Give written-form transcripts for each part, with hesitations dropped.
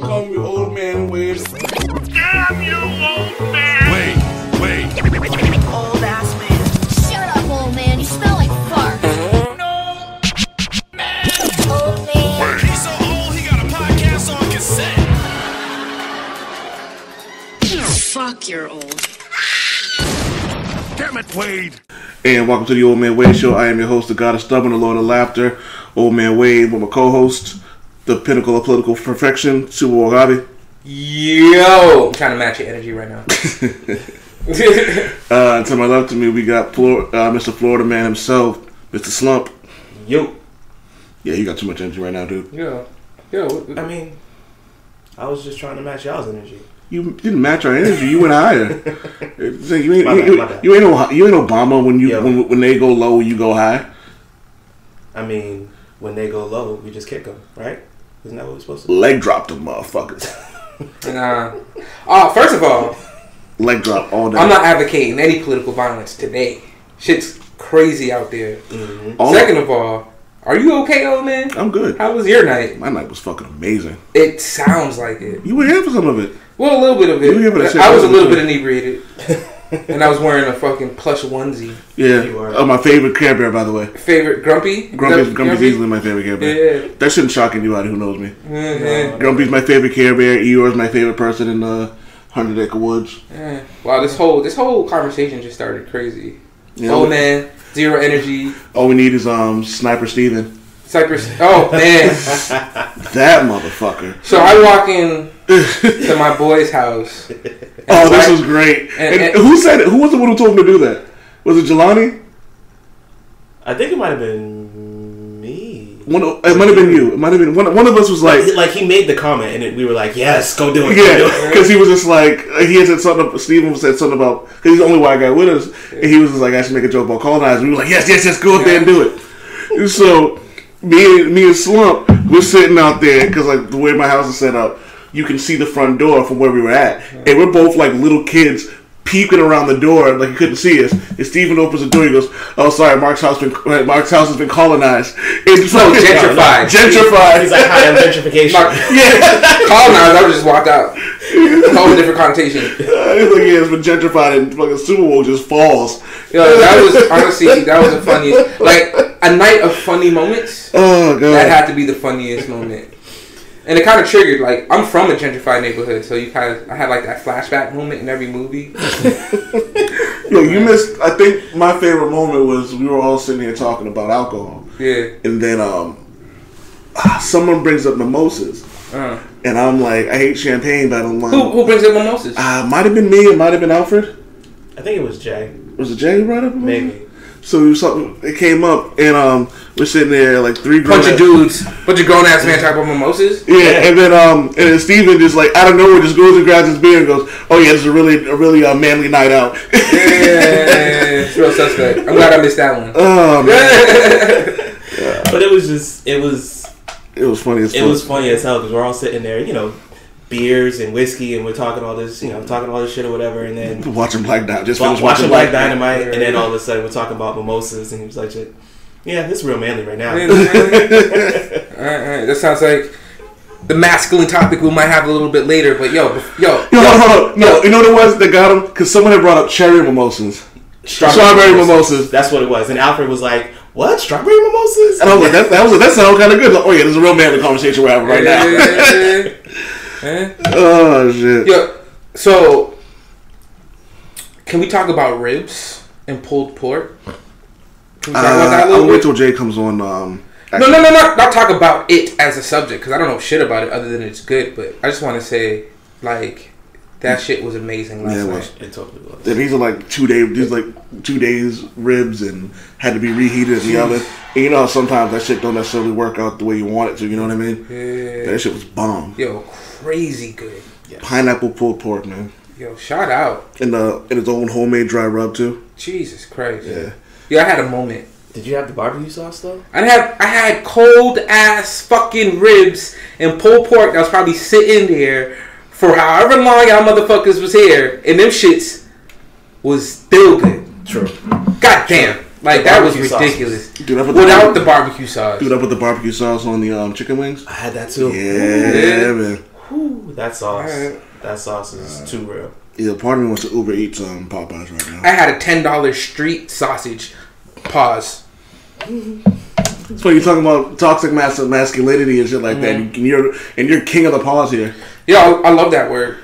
call me old man Wade. Damn you, old man! Wait. Old ass man. Shut up, old man. You smell like fart. No, man! Old man. He's so old, he got a podcast on cassette. Fuck, you're old. Damn it, Wade. And welcome to the Old Man Wade Show. I am your host, the God of Stubborn, the Lord of Laughter, Old Man Wade, with my co-host, the pinnacle of political perfection, Super Wagabi. Yo! I'm trying to match your energy right now. To my left of me, we got Mr. Florida Man himself, Mr. Slump. Yo. Yeah, you got too much energy right now, dude. Yo. I mean, I was just trying to match y'all's energy. You didn't match our energy. You went higher. You ain't My bad. you ain't Obama when they go low, you go high. I mean, when they go low, we just kick them, right? Isn't that what we're supposed to do? Leg drop them motherfuckers. First of all, Leg drop all day. I'm not advocating any political violence today. Shit's crazy out there. Mm-hmm. Second of all, are you okay, old man? I'm good. How was your night? My night was fucking amazing. It sounds like it. You were here for some of it. Well, a little bit of You were here for that it. shit. I was a little bit inebriated. And I was wearing a fucking plush onesie. Yeah. Oh, my favorite Care Bear, by the way. Favorite Grumpy? Grumpy's easily my favorite Care Bear. Yeah. That shouldn't shock anybody who knows me. Mm-hmm. Grumpy's my favorite Care Bear. Eeyore's my favorite person in 100 Acre Woods. Yeah. Wow, this whole conversation just started crazy. Yeah. Oh man, zero energy. All we need is Sniper Steven. Cypress. Oh man. That motherfucker. So I walk in to my boy's house. Oh, this was great. And who said it? Who was the one who told him to do that? Was it Jelani? I think it might have been me. It might have been you. It might have been one of us was like he made the comment and we were like, yes, go do it. Yeah, because he was just like he had said something. Steven said something about because he's the only white guy with us, and he was just like I should make a joke about colonizing. We were like, yes, go up there and do it. And so me and Slump, we're sitting out there because like the way my house is set up, you can see the front door from where we were at, and we're both like little kids peeking around the door like he couldn't see us. And Steven opens the door. He goes, "Oh, sorry, Mark's house has been colonized." It's so gentrified. He's like, "Hi, I'm gentrification." Yeah, colonized. I just walked out. Whole different connotation. He's like, "Yeah, it's been gentrified," and fucking Super Bowl just falls. Yo, that was honestly the funniest. Like a night of funny moments. Oh god, that had to be the funniest moment. And it kind of triggered, like, I'm from a gentrified neighborhood, so I had like that flashback moment in every movie. Yo, you missed, I think my favorite moment was we were all sitting here talking about alcohol. Yeah. And then someone brings up mimosas. And I'm like, I hate champagne, but I don't mind. Who brings up mimosas? Might have been me, it might have been Alfred. I think it was Jay. Was it Jay who brought up mimosas? Maybe. So it came up, and we're sitting there like bunch of grown ass men talking about mimosas. Yeah, and then Steven just like out of nowhere just goes and grabs his beer and goes, "Oh yeah, this is a really manly night out." Yeah, it's real suspect. I'm glad I missed that one. Oh man. Yeah. But it was funny as fuck. It was funny as hell because we're all sitting there, beers and whiskey, and we're talking all this, talking all this shit or whatever, and then watching Black Dynamite. Just watching Black Dynamite, and then all of a sudden we're talking about mimosas, and he was like, "Shit, yeah, this is real manly right now." All right. That sounds like the masculine topic we might have a little bit later. But yo, hold on. No, you know what it was that got him? Because someone had brought up cherry mimosas, strawberry mimosas. That's what it was, and Alfred was like, "What? Strawberry mimosas?" And I was like, that sounds kind of good. Like, oh yeah, this is a real manly conversation we're having right now. Oh shit. Yeah. So, can we talk about ribs and pulled pork? Can we talk about that a little bit? I'll wait till Jay comes on. No. Not talk about it as a subject because I don't know shit about it other than it's good. But I just want to say, like, that shit was amazing last night. It totally was. And these are like 2 days. These are like 2 days ribs and had to be reheated in the oven. And you know, sometimes that shit don't necessarily work out the way you want it to. You know what I mean? Yeah. That shit was bomb. Yo, crazy good. Yes. Pineapple pulled pork, man. Yo, shout out. And its own homemade dry rub too. Jesus Christ. Yeah. Yo, I had a moment. Did you have the barbecue sauce though? I had cold ass fucking ribs and pulled pork that was probably sitting there for however long y'all motherfuckers was here, and them shits was still good. True. God damn. Like, that was ridiculous. Without the barbecue sauce. Dude, I put the barbecue sauce on the chicken wings. I had that too. Yeah, man. Whew. That sauce is too real. Yeah, part of me wants to Uber Eats Popeyes right now. I had a $10 street sausage. Pause. So you're talking about toxic masculinity and shit like that, and you're king of the pause here. Yeah, I love that word.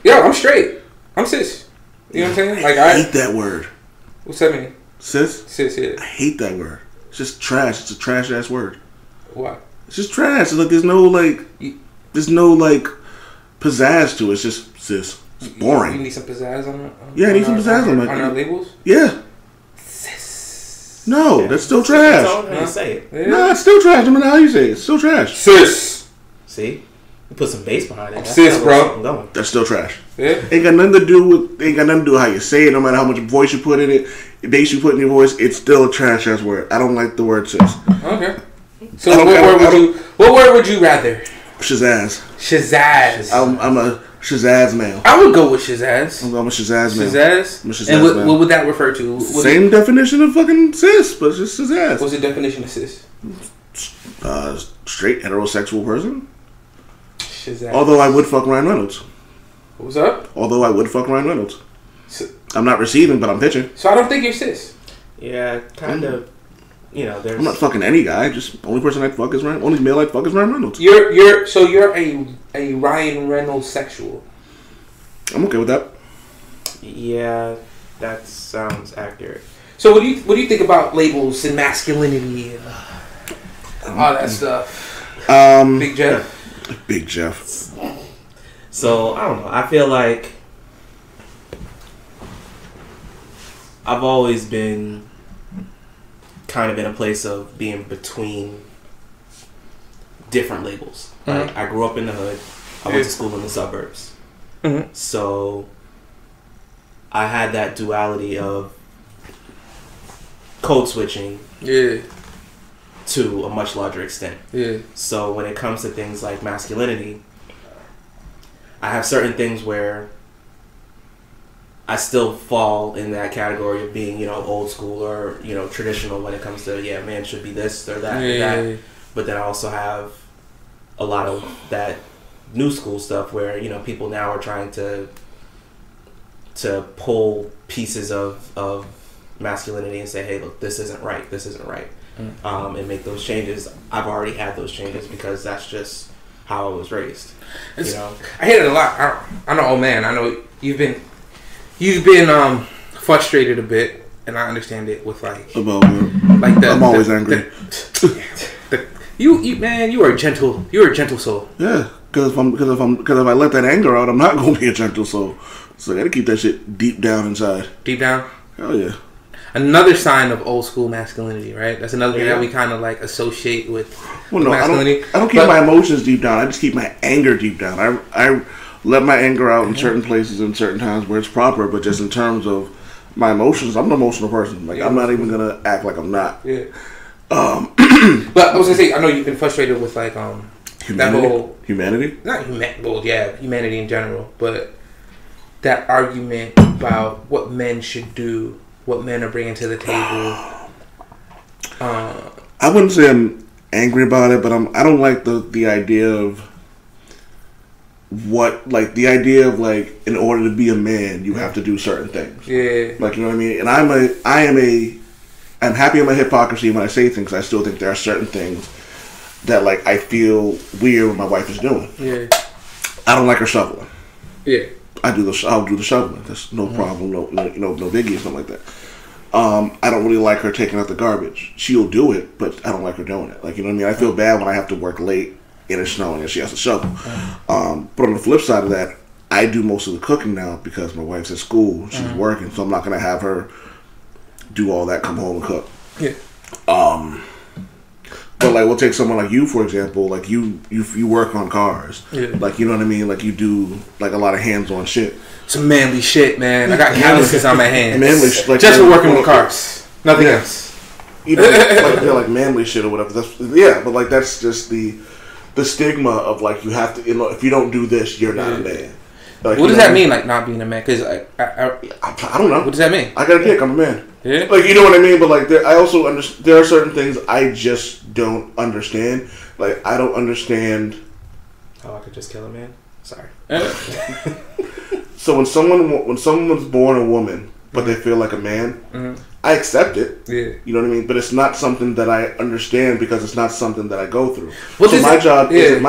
Yeah, I'm straight. I'm cis. You know what I'm saying? Like I hate that word. What's that mean? Cis? Cis, yeah. I hate that word. It's just trash. It's a trash ass word. Why? It's just trash. It's like there's no pizzazz to it. It's just cis. It's boring. You need some pizzazz on it? Yeah, I need some pizzazz on it. On our labels? Yeah. Cis. No, that's still trash. That's all how you say it. Yeah. No, it's still trash. No matter how you say it. It's still trash. Cis. See? You put some bass behind it. That's Cis, bro. I'm going. That's still trash. Yeah. Ain't got nothing to do with how you say it. No matter how much voice you put in it, bass you put in your voice, it's still a trash ass word. I don't like the word cis. Okay. So what word would you rather? Shazazz. Shazazz. I'm a Shazazz male. I would go with Shazazz. I'm a Shazazz male. Shazazz? I'm a Shazazz and male. what would that refer to? Same definition of fucking cis, but it's just Shazazz. What's the definition of cis? Straight heterosexual person. Shazazz. Although I would fuck Ryan Reynolds. What's up? Although I would fuck Ryan Reynolds. So, I'm not receiving, but I'm pitching. so I don't think you're cis. Yeah, kind of. You know, there's. I'm not fucking any guy. Just only person I'd fuck is Ryan. Only male I'd fuck is Ryan Reynolds. You're a Ryan Reynolds sexual. I'm okay with that. Yeah, that sounds accurate. So what do you think about labels and masculinity and all that stuff? Big Jeff. Big Jeff. So I don't know. I feel like I've always been kind of in a place of being between different labels. Mm-hmm. Like I grew up in the hood. I went to school in the suburbs. Mm-hmm. So I had that duality of code switching to a much larger extent. Yeah. So when it comes to things like masculinity, I have certain things where I still fall in that category of being, you know, old school or, you know, traditional when it comes to, man should be this or that or that. But then I also have a lot of that new school stuff where, you know, people now are trying to pull pieces of masculinity and say, hey, look, this isn't right, and make those changes. I've already had those changes because that's just how I was raised. You know, I hear it a lot. I know, oh man, I know you've been frustrated a bit, and I understand it with like I'm always angry. You are a gentle soul. Yeah, because if I let that anger out, I'm not gonna be a gentle soul. So I gotta keep that shit deep down inside. Deep down. Hell yeah. Another sign of old school masculinity, right? That's another thing that we kind of like associate with masculinity. I don't keep my emotions deep down. I just keep my anger deep down. I let my anger out in certain places and certain times where it's proper, but just in terms of my emotions, I'm an emotional person. Like I'm not even gonna act like I'm not. Yeah. But I was gonna say, I know you've been frustrated with like humanity? that whole humanity. Humanity in general, but that argument about what men should do, what men are bringing to the table. I wouldn't say I'm angry about it, but I don't like the idea of in order to be a man you have to do certain things. Yeah. Like, you know what I mean? And I'm happy in my hypocrisy when I say things. I still think there are certain things that like I feel weird when my wife is doing. Yeah. I don't like her shoveling. Yeah. I'll do the shoveling. That's no problem. No biggie or something like that. I don't really like her taking out the garbage. She'll do it, but I don't like her doing it. Like, you know what I mean? I feel bad when I have to work late and it's snowing and she has to shovel. But on the flip side of that, I do most of the cooking now because my wife's at school. She's working, so I'm not gonna have her do all that. Come home and cook. Yeah. But like, we'll take someone like you, for example. Like you work on cars. Yeah. Like, you know what I mean. Like you do like a lot of hands-on shit. Some manly shit, man. I got calluses on my hands. Manly shit, like just for working with cars. Nothing else. You know, like manly shit or whatever. But like that's just the stigma of like you have to. You know, if you don't do this, you're not a man. Like, what does that mean? Like not being a man? Because I don't know. What does that mean? I got a dick. I'm a man. Yeah. Like, you know what I mean. But like, I also understand. There are certain things I just don't understand. Like, I don't understand Oh, I could just kill a man. Sorry. So when someone's born a woman, but they feel like a man, I accept it. Yeah. You know what I mean? But it's not something that I understand because it's not something that I go through. What so is my it? job Yeah. isn't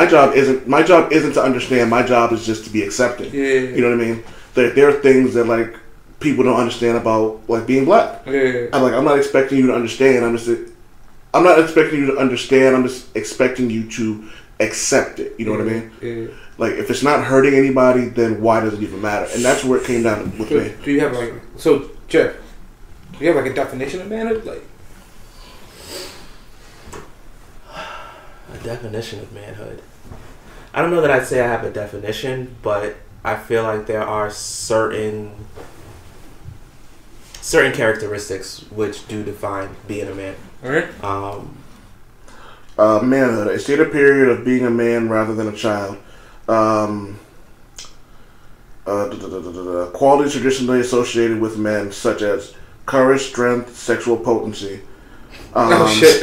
my job isn't to understand. My job is just to be accepting. Yeah. You know what I mean? There are things that like people don't understand about like being black. Yeah. I'm not expecting you to understand. I'm not expecting you to understand. I'm just expecting you to accept it. You know what I mean? Yeah. Like if it's not hurting anybody, then why does it even matter? And that's where it came down with me. Do you have like Jeff? Do you have like a definition of manhood? Like A definition of manhood. I don't know that I'd say I have a definition, but I feel like there are certain characteristics which do define being a man. alright. Manhood, a stated period of being a man rather than a child. Qualities traditionally associated with men, such as courage, strength, sexual potency. Oh shit!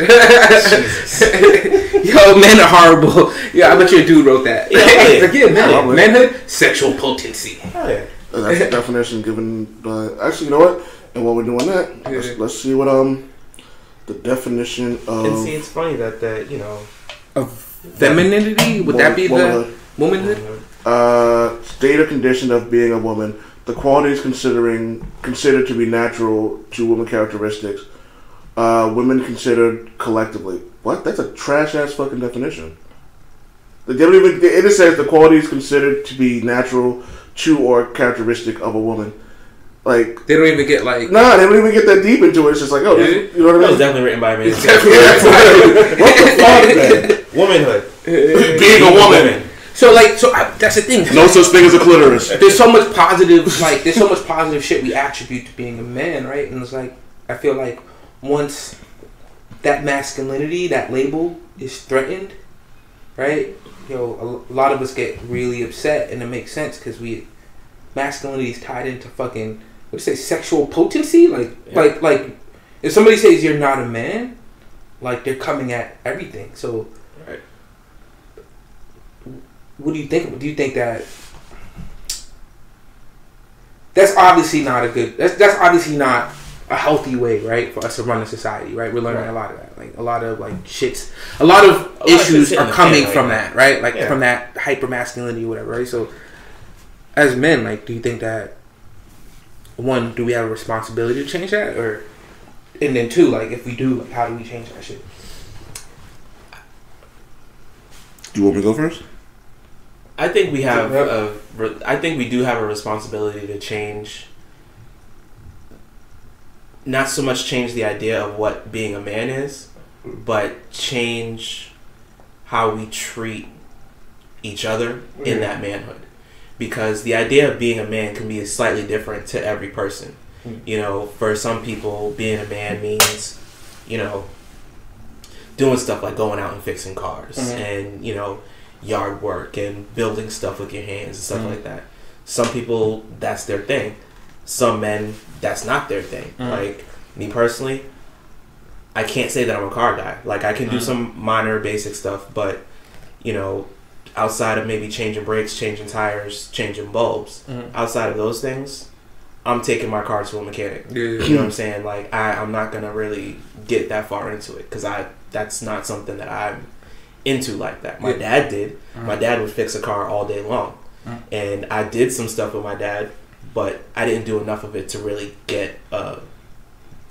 Yo, men are horrible. Yeah, I bet you a dude wrote that. Manhood, sexual potency. Oh yeah. That's the definition given by. Actually, you know what? And while we're doing that, let's see what the definition of. And see, it's funny that Of femininity, would that be the womanhood? State or condition of being a woman. The qualities considered to be natural to women characteristics. Women considered collectively. What? That's a trash ass fucking definition. They don't even. It says the qualities considered to be natural to or characteristic of a woman. Like They don't even get like. nah, they don't even get that deep into it. It's just like, oh, this, you know what I that was mean? definitely written by a man. What the fuck, man? Womanhood. Being a woman. So that's the thing. No such thing as a clitoris. There's so much positive, there's so much positive shit we attribute to being a man, right? And it's like, I feel like once that masculinity, that label is threatened, right? A lot of us get really upset, and it makes sense because masculinity is tied into fucking, what do you say, sexual potency? Like if somebody says you're not a man, like they're coming at everything. So, Right. what do you think? Do you think that that's obviously not a good? That's obviously not a healthy way, right, for us to run a society, right? We're learning a lot of that, like a lot of issues are coming from that, right? Like from that hyper masculinity, whatever, right? So, as men, like, do you think that one, do we have a responsibility to change that, and then two, like, if we do, like, how do we change that shit? Do you want me to go first? I think we have. I think we do have a responsibility to change. Not so much change the idea of what being a man is, but change how we treat each other in that manhood. Because the idea of being a man can be slightly different to every person. You know, for some people, being a man means, doing stuff like going out and fixing cars and, yard work and building stuff with your hands and stuff like that. Some people, that's their thing. Some men, that's not their thing. Like, me personally, I can't say that I'm a car guy. Like, I can do some minor basic stuff, but, outside of maybe changing brakes, changing tires, changing bulbs, outside of those things, I'm taking my car to a mechanic. You know what I'm saying? Like, I'm not going to really get that far into it because that's not something that I'm into like that. My dad did. My dad would fix a car all day long. And I did some stuff with my dad, but I didn't do enough of it to really get a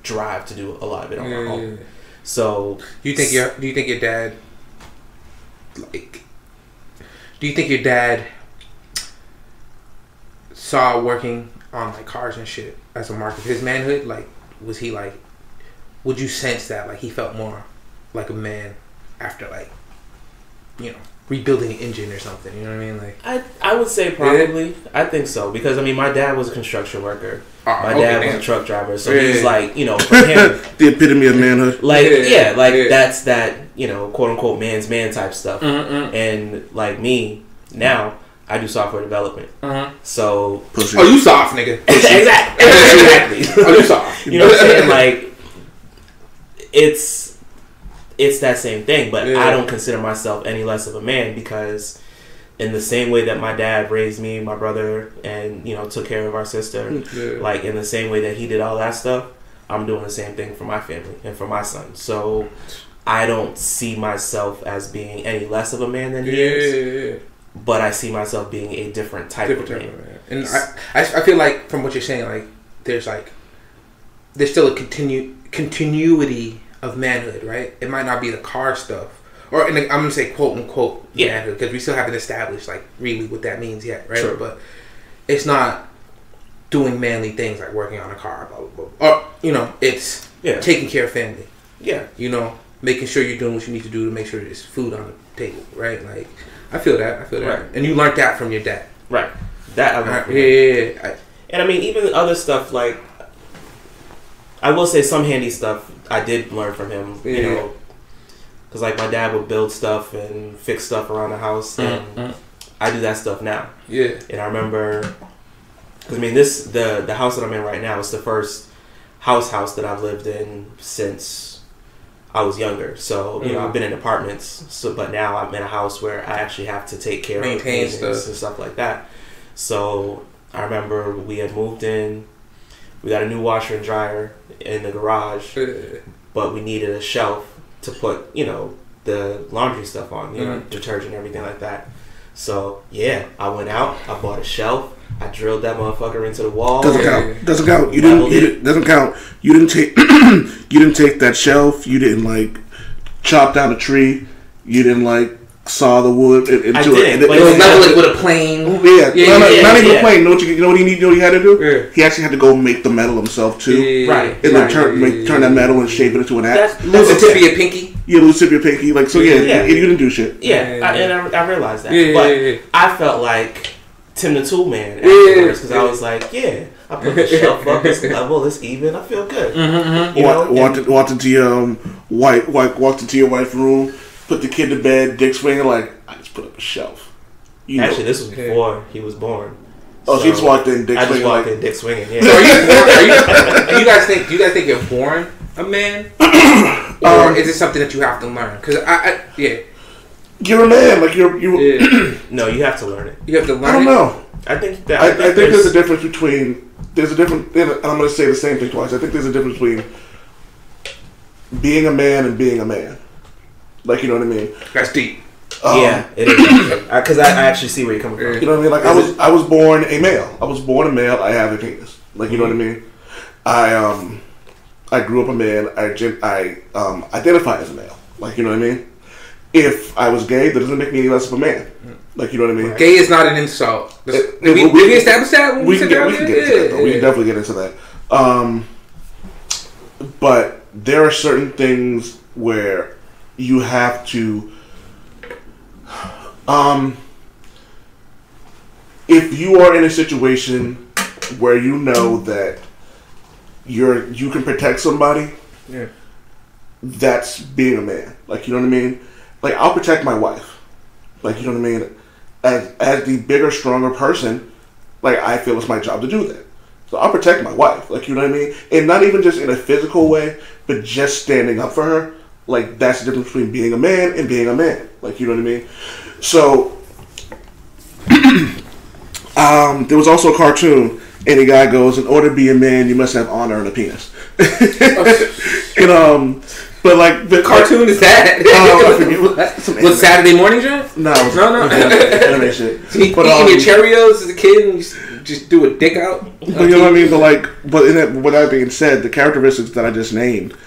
drive to do a lot of it on my own. So, do you think your dad, like, do you think your dad saw working on like cars and shit as a mark of his manhood? Like, was he like, would you sense that like he felt more like a man after like, rebuilding an engine or something? You know what I mean? Like, I would say probably. Yeah. I think so because my dad was a construction worker. My dad was a truck driver, so he's like, for him, the epitome of manhood. Like, that's that, quote unquote man's man type stuff. And like me now, I do software development. So, you soft, nigga? Exactly. You soft? You know what I'm saying? Like, it's that same thing, but I don't consider myself any less of a man because in the same way that my dad raised me, my brother, and took care of our sister, like in the same way that he did all that stuff, I'm doing the same thing for my family and for my son. So I don't see myself as being any less of a man than he is. But I see myself being a different type of man. And I feel like from what you're saying, like there's still a continuity of manhood, right? It might not be the car stuff. Or I'm gonna say quote unquote manhood because we still haven't established like really what that means yet, right? Sure. But it's not doing manly things like working on a car, blah blah blah. Or it's taking care of family. Yeah, making sure you're doing what you need to do to make sure there's food on the table, right? Like I feel that, right. And you learned that from your dad, right? That I learned. Yeah. And I mean, even other stuff like I will say some handy stuff I did learn from him, because like my dad would build stuff and fix stuff around the house, and I do that stuff now. Yeah. And I remember, because I mean, the house that I'm in right now is the first house that I've lived in since I was younger. So I've been in apartments, but now I'm in a house where I actually have to take care of things and stuff like that. So I remember we had moved in, we got a new washer and dryer in the garage, but we needed a shelf to put, the laundry stuff on, detergent, everything like that. So, I went out, I bought a shelf, I drilled that motherfucker into the wall. Doesn't count. Doesn't count. Doesn't count. You didn't take you didn't take that shelf, you didn't like chop down a tree, you didn't like saw the wood into it. It was level it with a plane. Not even a plane. You know what he had to do? Yeah. He actually had to go make the metal himself too. Right. And then turn that metal and shape it into an axe. Lose the tip of your pinky. Yeah, lose the tip of your pinky. Like so. You didn't do shit. I realized that. But I felt like Tim the Tool Man afterwards because I was like, I put the shelf up. It's level. It's even. I feel good. Walked into your wife's room. Put the kid to bed, dick swinging like I just put up a shelf. Actually, this was before he was born. Oh, so you just walked in, dick swinging. I just walked in, dick swinging. Yeah. So do you guys think you're born a man, or is it something that you have to learn? Because you're a man. Like you. No, you have to learn it. You have to learn. I don't know. I think there's a difference between. And I'm going to say the same thing twice. I think there's a difference between being a man and being a man. Like, you know what I mean? That's deep. It is. Because I actually see where you're coming from. You know what I mean? Like, I was born a male. I have a penis. Like, you know what I mean? I grew up a man. I identify as a male. Like, you know what I mean? If I was gay, that doesn't make me any less of a man. Like, you know what I mean? Gay is not an insult. Did we establish that when we can get into that, though. We can definitely get into that. But there are certain things where you have to if you are in a situation where you know that you can protect somebody, that's being a man. Like, you know what I mean? Like, I'll protect my wife. Like, you know what I mean? As the bigger, stronger person, like, I feel it's my job to do that. So I'll protect my wife. Like, you know what I mean? And not even just in a physical way, but just standing up for her. Like, that's the difference between being a man and being a man. Like, you know what I mean? So, there was also a cartoon, and the guy goes, in order to be a man, you must have honor and a penis. And, but like... The cartoon is that? I forget. Was Saturday morning, John? No. Anime shit. So you eating your Cheerios as a kid and you just do a dick out? You know what I mean? But like, with that being said, the characteristics that I just named,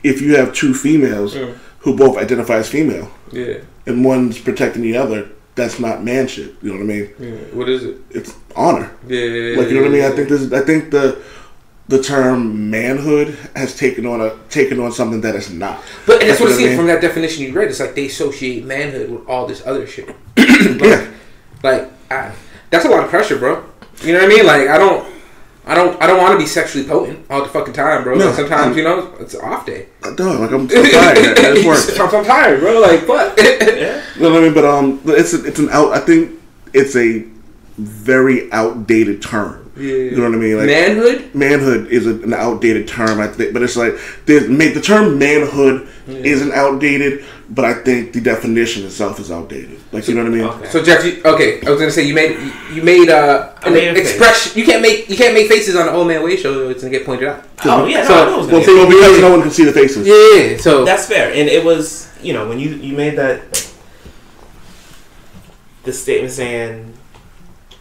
if you have two females who both identify as female, and one's protecting the other, that's not man shit. You know what I mean? Yeah. What is it? It's honor. Yeah. Like, you know what I mean? I think the term manhood has taken on something that it's not. But that's what it seems from that definition you read. It's like they associate manhood with all this other shit. That's a lot of pressure, bro. You know what I mean? Like, I don't want to be sexually potent all the fucking time, bro. No, like sometimes, it's an off day. I don't. Like, I'm tired. I just work. I'm tired, bro. Like, what? You know what I mean? But I think it's a very outdated term. You know what I mean? Like, manhood? Manhood is an outdated term, I think. But it's like, the term manhood isn't outdated, but I think the definition itself is outdated. Like, you know what I mean? Okay. So Jeff, I was gonna say you made an expression. You can't make faces on the Old Man Way show. It's gonna get pointed out. Oh yeah, So- I know it was gonna get- Well, because no one can see the faces. Yeah. So That's fair, and it was, you know, when you made that, the statement saying,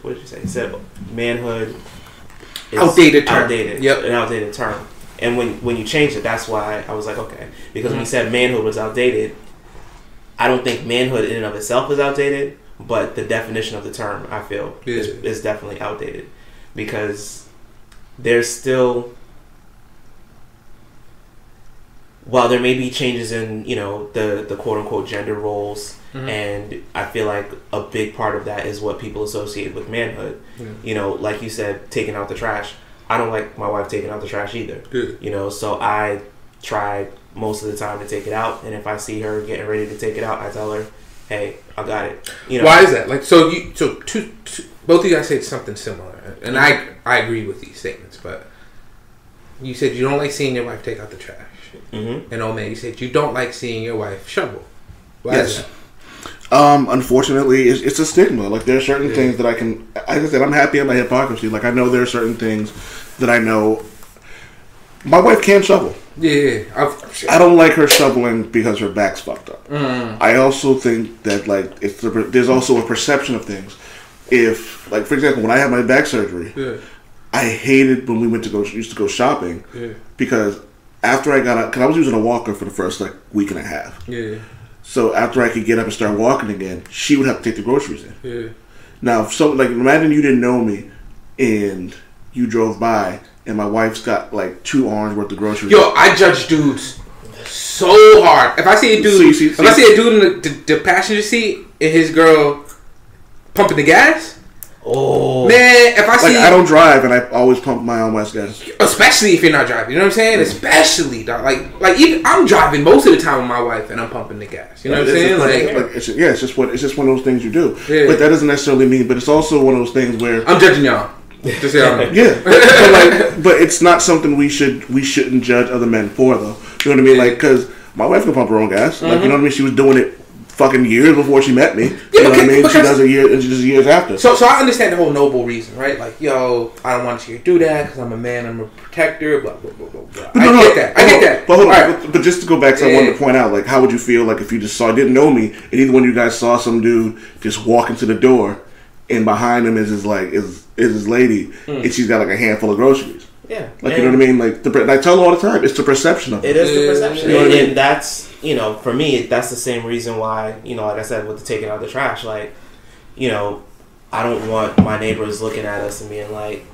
what did you say? You said manhood is Outdated term. Outdated. Yep. An outdated term. And when you changed it, that's why I was like, okay, because when you said manhood was outdated, I don't think manhood in and of itself is outdated, but the definition of the term, I feel, is definitely outdated, because there's still, while there may be changes in, you know, the quote unquote gender roles, and I feel like a big part of that is what people associate with manhood. You know, like you said, taking out the trash. I don't like my wife taking out the trash either. You know, so I try most of the time to take it out, and if I see her getting ready to take it out, I tell her, "Hey, I got it." You know, why is that? Like, so two both of you guys said something similar, and I agree with these statements. But you said you don't like seeing your wife take out the trash, and oh man, you said you don't like seeing your wife shovel. Why is that? Unfortunately, it's a stigma. Like, there are certain things that I can. Like I said, I'm happy at my hypocrisy. Like, I know there are certain things that I know. My wife can't shovel. Yeah, I don't like her shoveling because her back's fucked up. I also think that, like, there's also a perception of things. If, like, for example, when I had my back surgery, I hated when we used to go shopping, because after I got out, because I was using a walker for the first like week and a half. So after I could get up and start walking again, she would have to take the groceries in. Now, so like, imagine you didn't know me and you drove by and my wife's got like 2 arms worth of groceries. Yo, I judge dudes so hard. If I see a dude, if I see a dude in the passenger seat and his girl pumping the gas, man, if I see, like, I don't drive and I always pump my own gas. Especially if you're not driving, you know what I'm saying? Especially, dog. Like even I'm driving most of the time with my wife and I'm pumping the gas. You know what I'm saying? It's just one of those things you do. But that doesn't necessarily mean. But it's also one of those things where I'm judging y'all. Just so y'all know. but it's not something we shouldn't judge other men for, though. You know what I mean? Like, because my wife can pump her own gas. Like, you know what I mean? She was doing it fucking years before she met me. You know what I mean? She does it years after. So I understand the whole noble reason, right? Like, yo, I don't want you to do that because I'm a man, I'm a protector, blah, blah, blah, blah, blah. I get that. But hold on. But just to go back, so I wanted to point out, like, how would you feel, like, if you just didn't know me, and either one of you guys saw some dude just walk into the door, and behind him is his lady, and she's got, like, a handful of groceries. Yeah. Like, you know what I mean? Like, I tell her all the time, it's the perception of it. It is the perception. You know what I mean? And that's, you know, for me, that's the same reason why, you know, like I said, with the taking out the trash, like, you know, I don't want my neighbors looking at us and being like,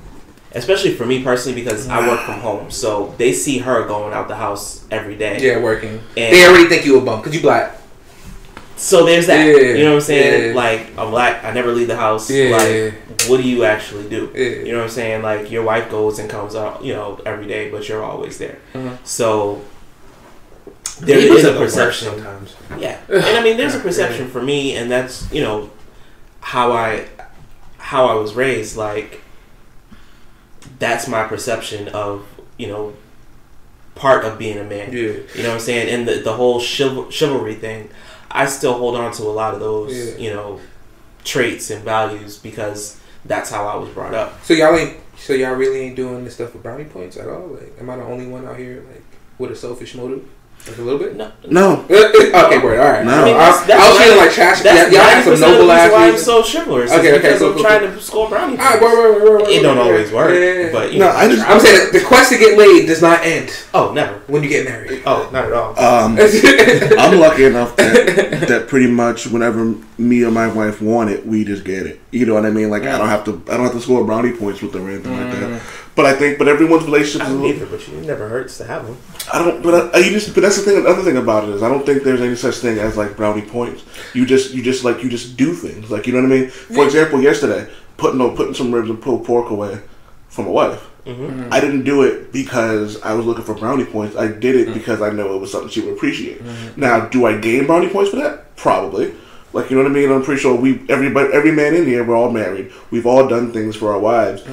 especially for me personally, because I work from home, so they see her going out the house every day. Yeah, working. And they already think you a bum because you black. So there's that. You know what I'm saying? Like, I'm black, I never leave the house. Like, what do you actually do? You know what I'm saying? Like, your wife goes and comes out, you know, every day, but you're always there. So there is a perception sometimes. Yeah. And I mean, there's a perception for me, and that's, you know, how I was raised. Like, that's my perception of, you know, part of being a man. You know what I'm saying? And the whole chivalry thing, I still hold on to a lot of those, you know, traits and values because that's how I was brought up. So y'all really ain't doing this stuff with brownie points at all? Like, am I the only one out here like with a selfish motive? Like, a little bit? No. Okay, word. All right. No. I mean, I was feeling like trash. That's y'all have some noble ass why I'm reasons. so chivalrous. Okay, because so I'm trying to score brownie points. Word. It don't always work, but you know, I'm saying the quest to get laid does not end. Oh, never. When you get married. Oh, not at all. I'm lucky enough that pretty much whenever me or my wife want it, we just get it. You know what I mean? Like, I don't have to score brownie points with them or anything like that. But I think, everyone's relationship is neither. But it never hurts to have them. I don't. But that's the thing. Another thing about it is I don't think there's any such thing as like brownie points. You just do things. Like, you know what I mean? For example, yesterday putting some ribs and pulled pork away from my wife. I didn't do it because I was looking for brownie points. I did it because I know it was something she would appreciate. Now, do I gain brownie points for that? Probably. Like, you know what I mean? I'm pretty sure every man in here, we're all married. We've all done things for our wives.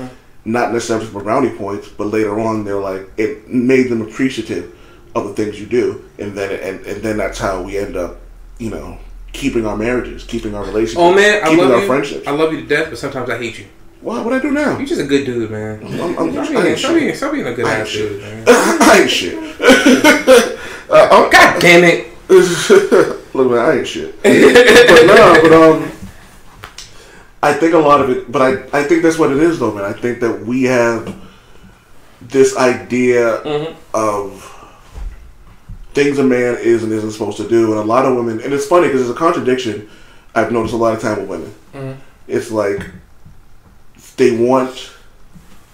not necessarily for brownie points, but later on they're like it made them appreciative of the things you do, and then that's how we end up, keeping our marriages, keeping our relationships, keeping our friendships. I love you to death, but sometimes I hate you. What I do now? You're just a good dude, man. Stop being a good ass dude, man. I ain't shit. God damn it. Look, man, I ain't shit. But I think a lot of it, but I think that's what it is, though, man. I think that we have this idea of things a man is and isn't supposed to do, and a lot of women, and it's funny because there's a contradiction I've noticed a lot of time with women. It's like they want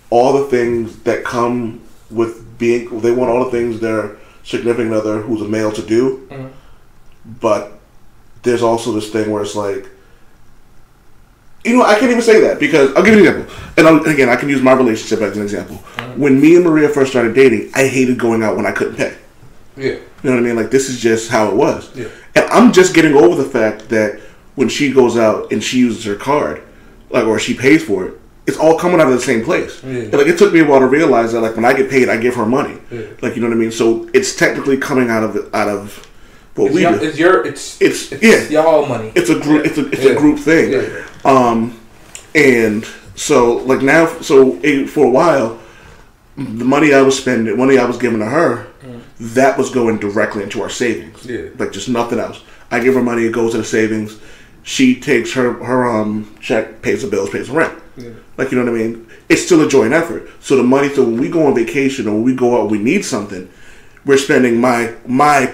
all the things that come with being, they want all the things their significant other who's a male to do, but there's also this thing where it's like, I can't even say that because I'll give you an example. And again, I can use my relationship as an example. When me and Maria first started dating, I hated going out when I couldn't pay. Yeah. You know what I mean? Like, this is just how it was. Yeah. And I'm just getting over the fact that when she goes out and she uses her card, or she pays for it, it's all coming out of the same place. Yeah. And, it took me a while to realize that, when I get paid, I give her money. Yeah. You know what I mean? So it's technically coming out of what we do. It's y'all money. It's a group. It's a group thing. Yeah. And so for a while, the money I was spending, money I was giving to her, that was going directly into our savings. Yeah. Just nothing else. I give her money, it goes to the savings. She takes her check, pays the bills, pays the rent. Yeah. You know what I mean? It's still a joint effort. So the money, so when we go on vacation or when we go out, we need something, we're spending my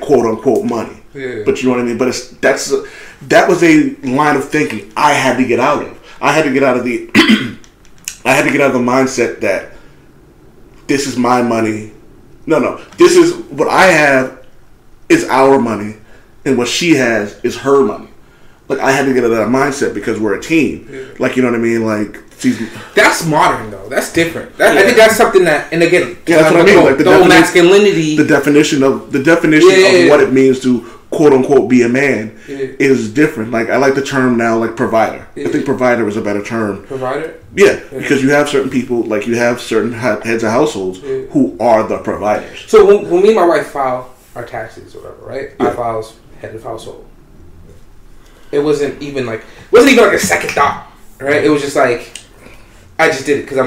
quote unquote money. Yeah. But you know what I mean? But that was a line of thinking I had to get out of. I had to get out of the mindset that this is my money. No. This is what I have is our money, and what she has is her money. I had to get out of that mindset because we're a team. Yeah. You know what I mean? That's modern though. That's different. I think that's something that, and again, that's what I mean. The whole masculinity, the definition of what it means to quote unquote be a man is different. I like the term now, provider. I think provider is a better term. Provider. Yeah, because you have certain people, you have certain heads of households who are the providers. So when me and my wife file our taxes or whatever, right? I files head of household. It wasn't even like a second thought, right? It was just I just did it because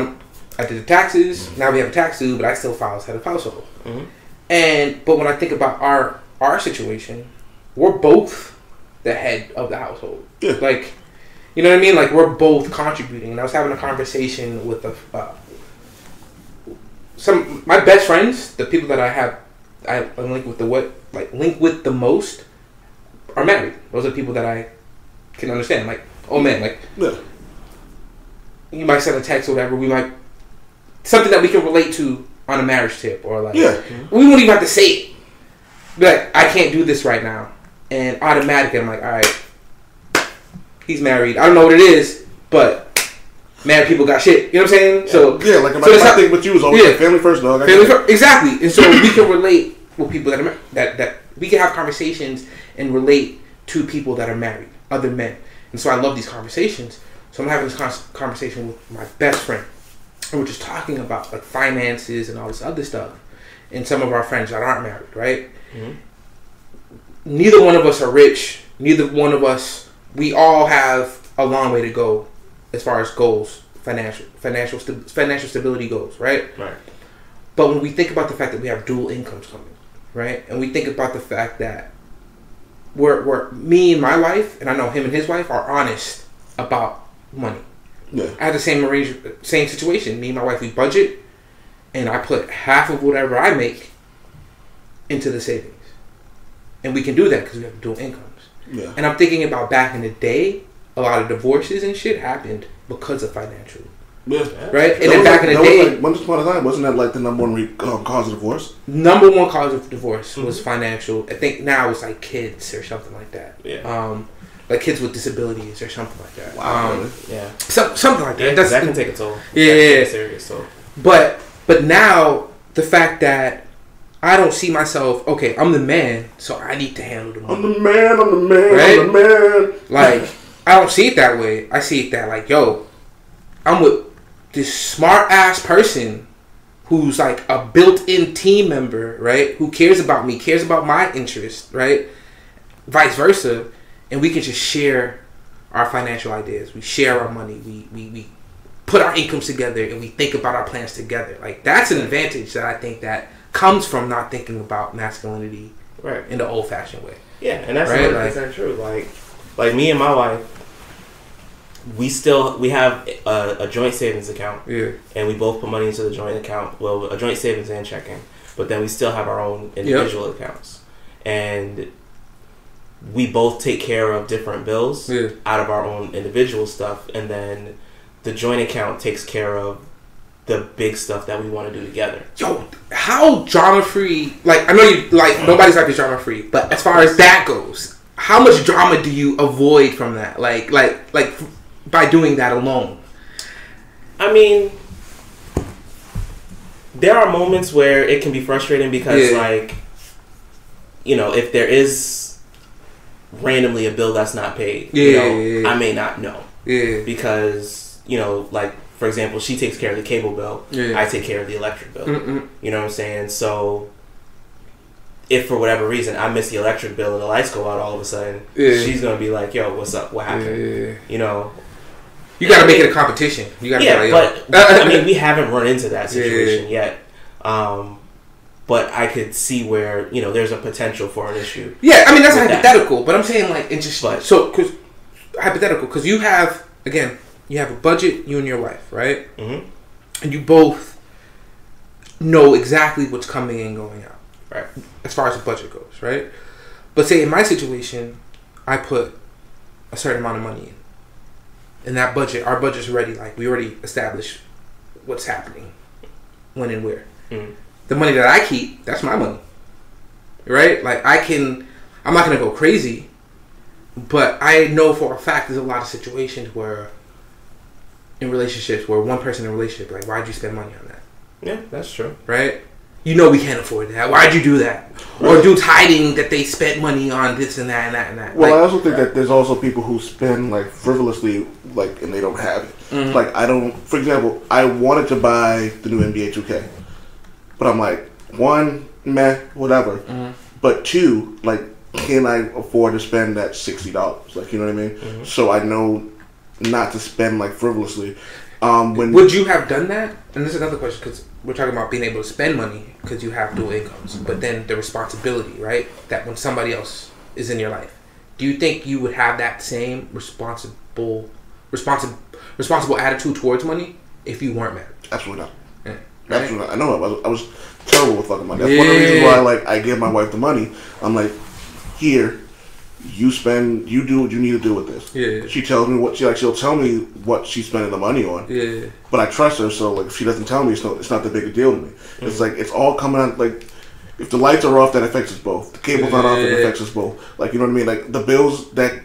I did the taxes. Now we have a tax due, but I still file as head of household. But when I think about our situation, we're both the head of the household. Yeah. You know what I mean? We're both contributing. And I was having a conversation with my best friends, the people that I link with the most, are married. Those are people that I can understand. You might send a text or whatever. We might something that we can relate to on a marriage tip, or we won't even have to say it. I can't do this right now, and automatically I'm all right, he's married. I don't know what it is, but married people got shit. You know what I'm saying? So my thing with you is always family first, dog. Exactly, and so we can relate with people that are that we can have conversations and relate to people that are married, other men. And so I love these conversations. So I'm having this conversation with my best friend, and we're just talking about finances and all this other stuff. And some of our friends that aren't married, right? Neither one of us are rich. Neither one of us. We all have a long way to go as far as goals, financial stability goes, right? Right. But when we think about the fact that we have dual incomes coming, right, and we think about the fact that we're me and my wife, and I know him and his wife are honest about money. Yeah. I have the same situation. Me and my wife, we budget, and I put half of whatever I make into the savings, and we can do that because we have dual incomes. Yeah. And I'm thinking about back in the day, a lot of divorces and shit happened because of financial. Yeah. Right? And then back in the day, once upon a time, wasn't that the number one cause of divorce? Number one cause of divorce was financial. I think now it's kids or something like that. Yeah. Kids with disabilities or something like that. Wow. Yeah. Something like that. That can take a toll. Yeah. Serious toll. But now the fact that I don't see myself, okay, I'm the man, so I need to handle the money. I'm the man, right? I'm the man. I don't see it that way. I see it that yo, I'm with this smart ass person who's like a built-in team member, right? Who cares about me, cares about my interest, right? Vice versa, and we can just share our financial ideas. We share our money. We put our incomes together, and we think about our plans together. Like, that's an advantage that I think that comes from not thinking about masculinity Right. in the old-fashioned way. Yeah, and that's Right, 100% true. Like me and my wife, we have a joint savings account. Yeah. And we both put money into the joint account. Well, a joint savings and checking. But then we still have our own individual accounts. And we both take care of different bills out of our own individual stuff. And then the joint account takes care of the big stuff that we want to do together. Yo, how drama free? Like, I know you like nobody's life is drama free, but as far as that goes, how much drama do you avoid from that? Like by doing that alone. I mean, there are moments where it can be frustrating because, like, you know, if there is randomly a bill that's not paid, I may not know. Yeah. Because, you know, like, for example, she takes care of the cable bill. Yeah. I take care of the electric bill. Mm-mm. You know what I'm saying? So, if for whatever reason I miss the electric bill and the lights go out all of a sudden, she's going to be like, yo, what's up? What happened? Yeah. You know? You got to make it a competition. You got to be like, but I mean, we haven't run into that situation yet. But I could see where, you know, there's a potential for an issue. Yeah, I mean, that's hypothetical, but I'm saying, like, it's just, so, because, hypothetical, because you have, again, you have a budget, you and your wife, right? Mm-hmm. And you both know exactly what's coming and going out, right? As far as the budget goes, right? But say in my situation, I put a certain amount of money in. And that budget, our budget's already, like, we already established what's happening, when and where. Mm-hmm. The money that I keep, that's my money, right? Like, I'm not going to go crazy, but I know for a fact there's a lot of situations where, in relationships, where one person in a relationship, like, why'd you spend money on that? Yeah, that's true. Right? You know we can't afford that. Why'd you do that? Right. Or dudes hiding that they spent money on this and that and that and that. Well, like, I also think that there's also people who spend, like, frivolously, like, and they don't have it. Mm-hmm. Like, for example, I wanted to buy the new NBA 2K. But I'm like, one, meh, whatever. Mm-hmm. But two, like, can I afford to spend that $60? Like, you know what I mean? Mm-hmm. So I know not to spend, like, frivolously. Would you have done that? And this is another question, because we're talking about being able to spend money because you have dual incomes. But then the responsibility, right? That when somebody else is in your life. Do you think you would have that same responsible attitude towards money if you weren't married? Absolutely not. Yeah. Right? I know I was terrible with fucking money. That's one of the reasons why, like, I give my wife the money. I'm like, here, you do what you need to do with this. Yeah. She tells me she'll tell me what she's spending the money on. Yeah. But I trust her, so, like, if she doesn't tell me, it's not that big a deal to me. Mm-hmm. It's like, it's all coming out, like, if the lights are off, that affects us both. The cable's not off, it affects us both. Like, you know what I mean? Like, the bills that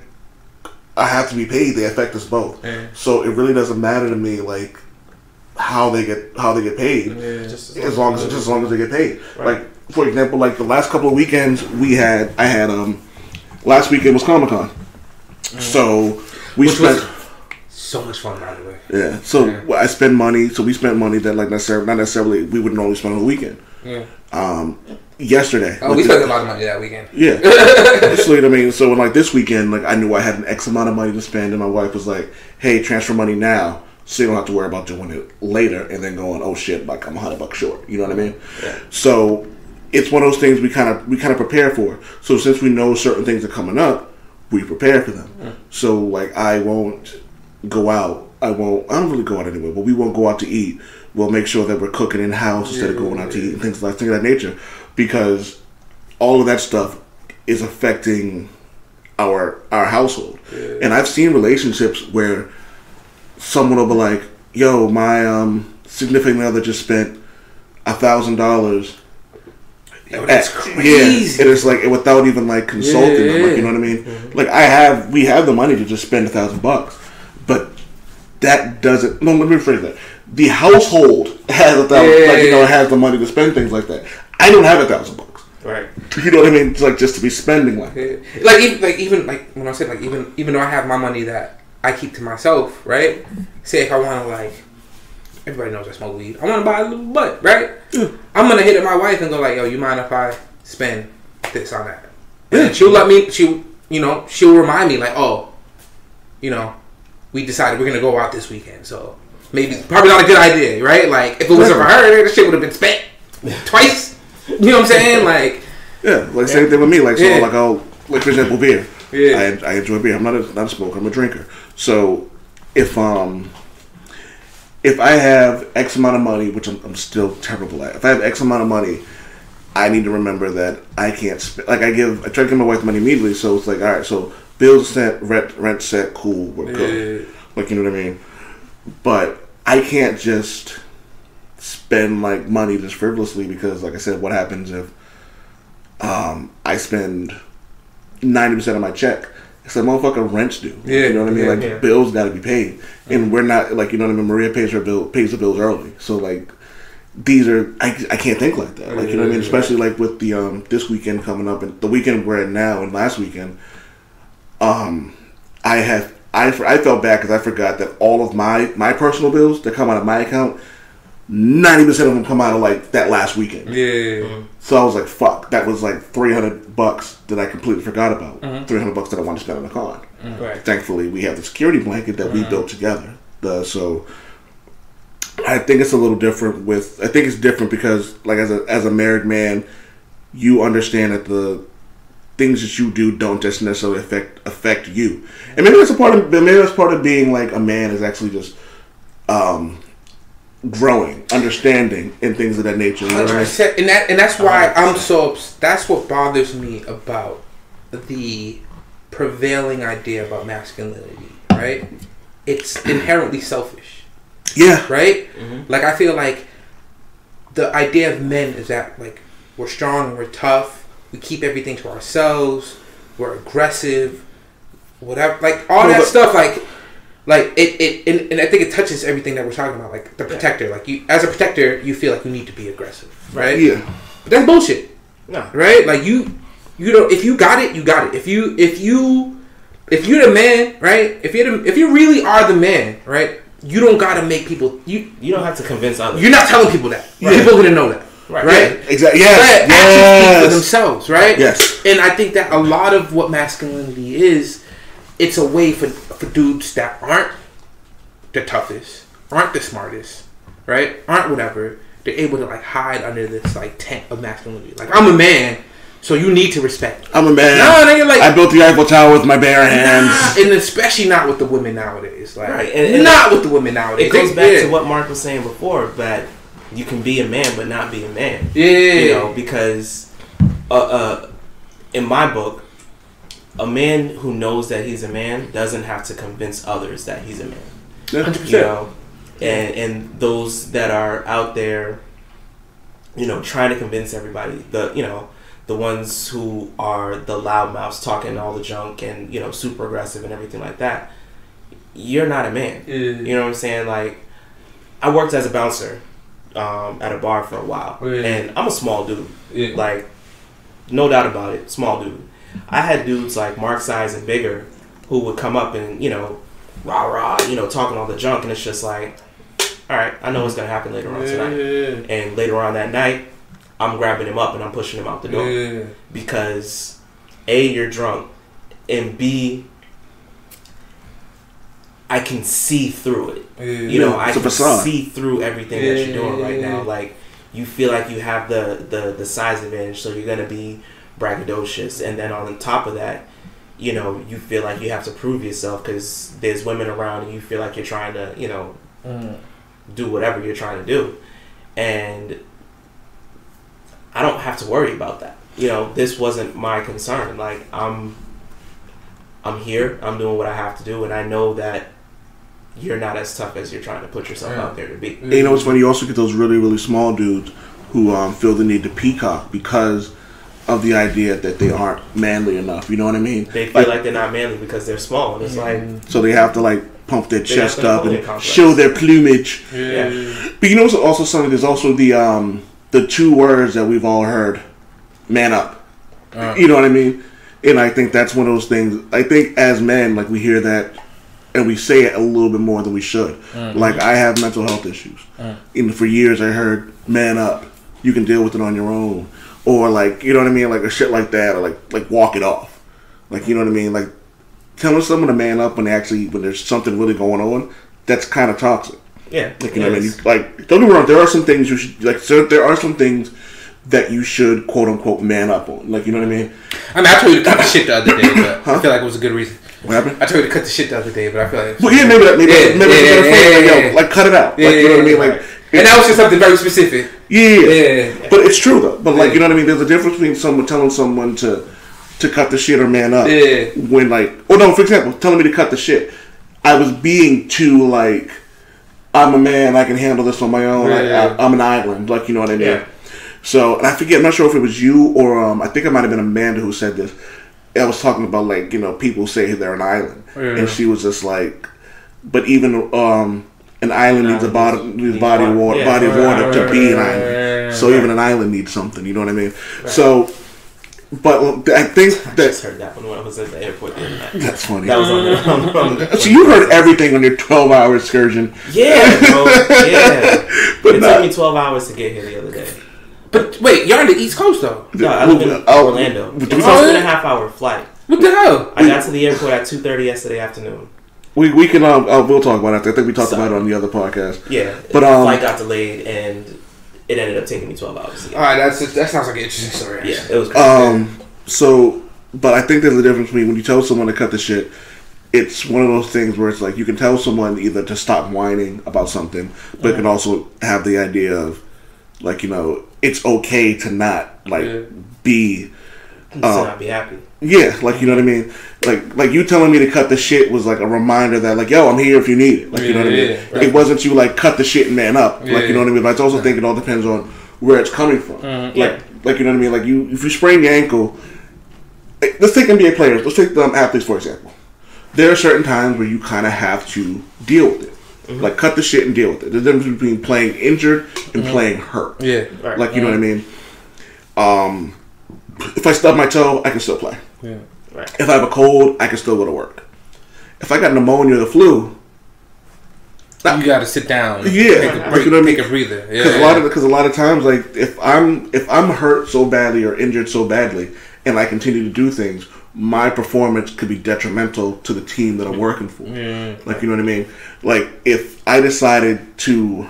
I have to be paid, they affect us both. Mm-hmm. So it really doesn't matter to me, like, how they get paid, just as long as they get paid. Right. Like, for example, like the last couple of weekends last weekend was Comic-Con, so Which was so much fun, by the way. Yeah, so I spend money. So we spent money that, like, not necessarily we would normally spend on the weekend. Yeah. Yesterday. Oh, we spent a lot of money that weekend. Yeah. So, I mean, so like this weekend, like, I knew I had an X amount of money to spend, and my wife was like, "Hey, transfer money now." So you don't have to worry about doing it later and then going, oh shit, like, I'm $100 short. You know what I mean? Yeah. So it's one of those things we kind of prepare for. So since we know certain things are coming up, we prepare for them. Yeah. So, like, I won't go out. I don't really go out anywhere, but we won't go out to eat. We'll make sure that we're cooking in house instead of going out to eat and things of that nature, because all of that stuff is affecting our household. Yeah. And I've seen relationships where someone will be like, yo, my significant other just spent $1,000. That's crazy. Yeah, and it's like, without even, like, consulting them, like, you know what I mean? Mm-hmm. Like, we have the money to just spend $1,000, but that doesn't. No, let me rephrase that. The household has has the money to spend things like that. I don't have $1,000. Right. You know what I mean? It's like, just to be spending like that. Even when I said, like, even though I have my money that I keep to myself, right? Say if I want to, like, everybody knows I smoke weed. I want to buy a little butt, right? I'm gonna hit at my wife and go like, yo, you mind if I spend this on that? And she'll let me. She'll remind me like, oh, we decided we're gonna go out this weekend, so probably not a good idea, right? Like if it wasn't for her, that shit would have been spent twice. You know what I'm saying? Like same thing with me. Like like for example, beer. Yeah, I enjoy beer. I'm not a smoker. I'm a drinker. So if I have X amount of money, which I'm still terrible at, if I have X amount of money, I need to remember that I can't spend. Like I try to give my wife money immediately. So it's like, all right, so bills set, rent set, cool, we're good. Like, you know what I mean? But I can't just spend like money just frivolously because, like I said, what happens if I spend 90% of my check? It's like motherfucking rent's due. You know what I mean? Like bills got to be paid, and we're not like, you know what I mean. Maria pays the bills early, so like these are I can't think like that. Like, you know what I mean? Especially like with the this weekend coming up and the weekend we're at now and last weekend. I felt bad because I forgot that all of my personal bills that come out of my account, 90% of them come out of like that last weekend. So I was like, fuck, that was like $300 that I completely forgot about. $300 that I wanted to spend on a con. Right. Thankfully, we have the security blanket that we built together. So I think it's a little different I think it's different because like as a married man, you understand that the things that you do don't just necessarily affect you. And maybe that's part of being like a man is actually just growing, understanding, and things of that nature. You know what I mean? And that's why I'm so. That's what bothers me about the prevailing idea about masculinity. Right? It's inherently selfish. Yeah. Right? Like I feel like the idea of men is that like we're strong and we're tough. We keep everything to ourselves. We're aggressive. Whatever, like all that stuff. Like it, and I think it touches everything that we're talking about. Like the protector, like you, as a protector, you feel like you need to be aggressive, right? Yeah, but that's bullshit. No, right? Like you don't. If you got it, you got it. If you're the man, right? If you really are the man, right? You don't gotta make people. You don't have to convince others. You're not telling people that. Right? People are gonna know that. Right. Exactly. Yes. Actions speak for themselves, right? Yes. And I think that a lot of what masculinity is, it's a way for dudes that aren't the toughest, aren't the smartest, right? Aren't whatever. They're able to like hide under this like tent of masculinity. Like I'm a man, so you need to respect me. I'm a man. No, nigga, like I built the Eiffel Tower with my bare hands. And especially not with the women nowadays. Like and not with the women nowadays. It goes back to what Mark was saying before, that you can be a man but not be a man. Yeah. You know, because in my book, a man who knows that he's a man doesn't have to convince others that he's a man. 100%. You know, and those that are out there, you know, trying to convince everybody, the ones who are the loudmouths talking all the junk and, you know, super aggressive and everything like that, you're not a man. You know what I'm saying? Like, I worked as a bouncer at a bar for a while, and I'm a small dude. Like, no doubt about it, small dude. I had dudes like Mark size and bigger who would come up and, you know, rah, you know, talking all the junk, and it's just like, all right, I know what's going to happen later on tonight. And later on that night, I'm grabbing him up and I'm pushing him out the door. Because A, you're drunk, and B, I can see through it. You know, I can see through everything that you're doing right now. Like, you feel like you have the size advantage, so you're going to be braggadocious. And then on top of that, you know, you feel like you have to prove yourself because there's women around and you feel like you're trying to, you know, do whatever you're trying to do. And I don't have to worry about that. You know, this wasn't my concern. Like, I'm here, I'm doing what I have to do, and I know that you're not as tough as you're trying to put yourself out there to be. And you know what's funny? You also get those really, really small dudes who feel the need to peacock because of the idea that they aren't manly enough. You know what I mean? They feel like they're not manly because they're small, and it's like, so they have to like pump their chest up and show their plumage. But you know what's also something? There's also the two words that we've all heard: man up. You know what I mean? And I think that's one of those things. I think as men, like, we hear that and we say it a little bit more than we should. Like, I have mental health issues. And for years I heard, man up, you can deal with it on your own. Or like, you know what I mean? Like a shit like that, or like walk it off. Like, you know what I mean? Like telling someone to man up when there's something really going on, that's kind of toxic. Yeah. Like, you know what I mean? Like, don't get me wrong, there are some things you should, like, there are some things that you should, quote unquote, man up on. Like, you know what I mean? I mean, I told you to cut the shit the other day, but I feel like it was a good reason. What happened? I told you to cut the shit the other day, but I feel like... Well, yeah, maybe like, cut it out. Like, you know what I mean? Like, and that was just something very specific. Yeah. But it's true, though. But, like, you know what I mean? There's a difference between someone telling someone to cut the shit or man up. Yeah. When, like... Oh, no, for example, telling me to cut the shit. I was being too, like... I'm a man, I can handle this on my own. I'm an island. Like, you know what I mean? Yeah. So, and I forget, I'm not sure if it was you or... I think it might have been Amanda who said this. I was talking about, like, you know, people say they're an island. And she was just like... But even... an island needs a body of water to be an island. So even an island needs something. You know what I mean? Right. So, but I think I that just heard that when I was at the airport the other night. That's funny. That was on the so you heard everything on your 12-hour excursion. Yeah, bro. Yeah. But it took me 12 hours to get here the other day. But wait, you're on the East Coast though. No, I live in Orlando. It's a 2.5-hour flight. What the hell? I got to the airport at 2:30 yesterday afternoon. We can we'll talk about it. I think we talked about it on the other podcast. Yeah, but the flight got delayed and it ended up taking me 12 hours. All right, that sounds like an interesting story. Yeah, it was crazy. So, but I think there's a difference between when you tell someone to cut the shit. It's one of those things where it's like you can tell someone either to stop whining about something, but it can also have the idea of, like, you know, it's okay to not be not be happy. Yeah, like, you know what I mean? Like you telling me to cut the shit was like a reminder that, like, yo, I'm here if you need it. Like, you know what I mean? Right. It wasn't you, like, cut the shit and man up. Like, you know what I mean? But I also think it all depends on where it's coming from. Like, you know what I mean? Like, if you sprain your ankle, let's take NBA players. Let's take athletes, for example. There are certain times where you kind of have to deal with it. Like, cut the shit and deal with it. There's a difference between playing injured and playing hurt. Yeah. Right. Like, you know what I mean? If I stub my toe, I can still play. Yeah. Right. If I have a cold, I can still go to work. If I got pneumonia or the flu, you got to sit down. Yeah, take a breather. Yeah. Because a lot of times, like, if I'm hurt so badly or injured so badly, and I continue to do things, my performance could be detrimental to the team that I'm working for. Yeah. Like, you know what I mean? Like, if I decided to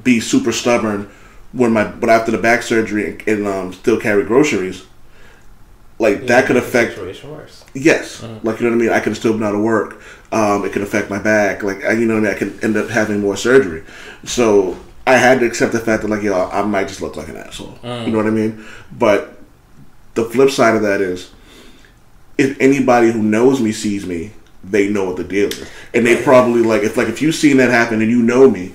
be super stubborn but after the back surgery and still carry groceries, like, that could affect. Situation worse. Yes, like, you know what I mean. I could still been out of work. It could affect my back. Like, you know what I mean. I could end up having more surgery. So I had to accept the fact that, like, yo, I might just look like an asshole. You know what I mean? But the flip side of that is, if anybody who knows me sees me, they know what the deal is, and they probably if you've seen that happen and you know me,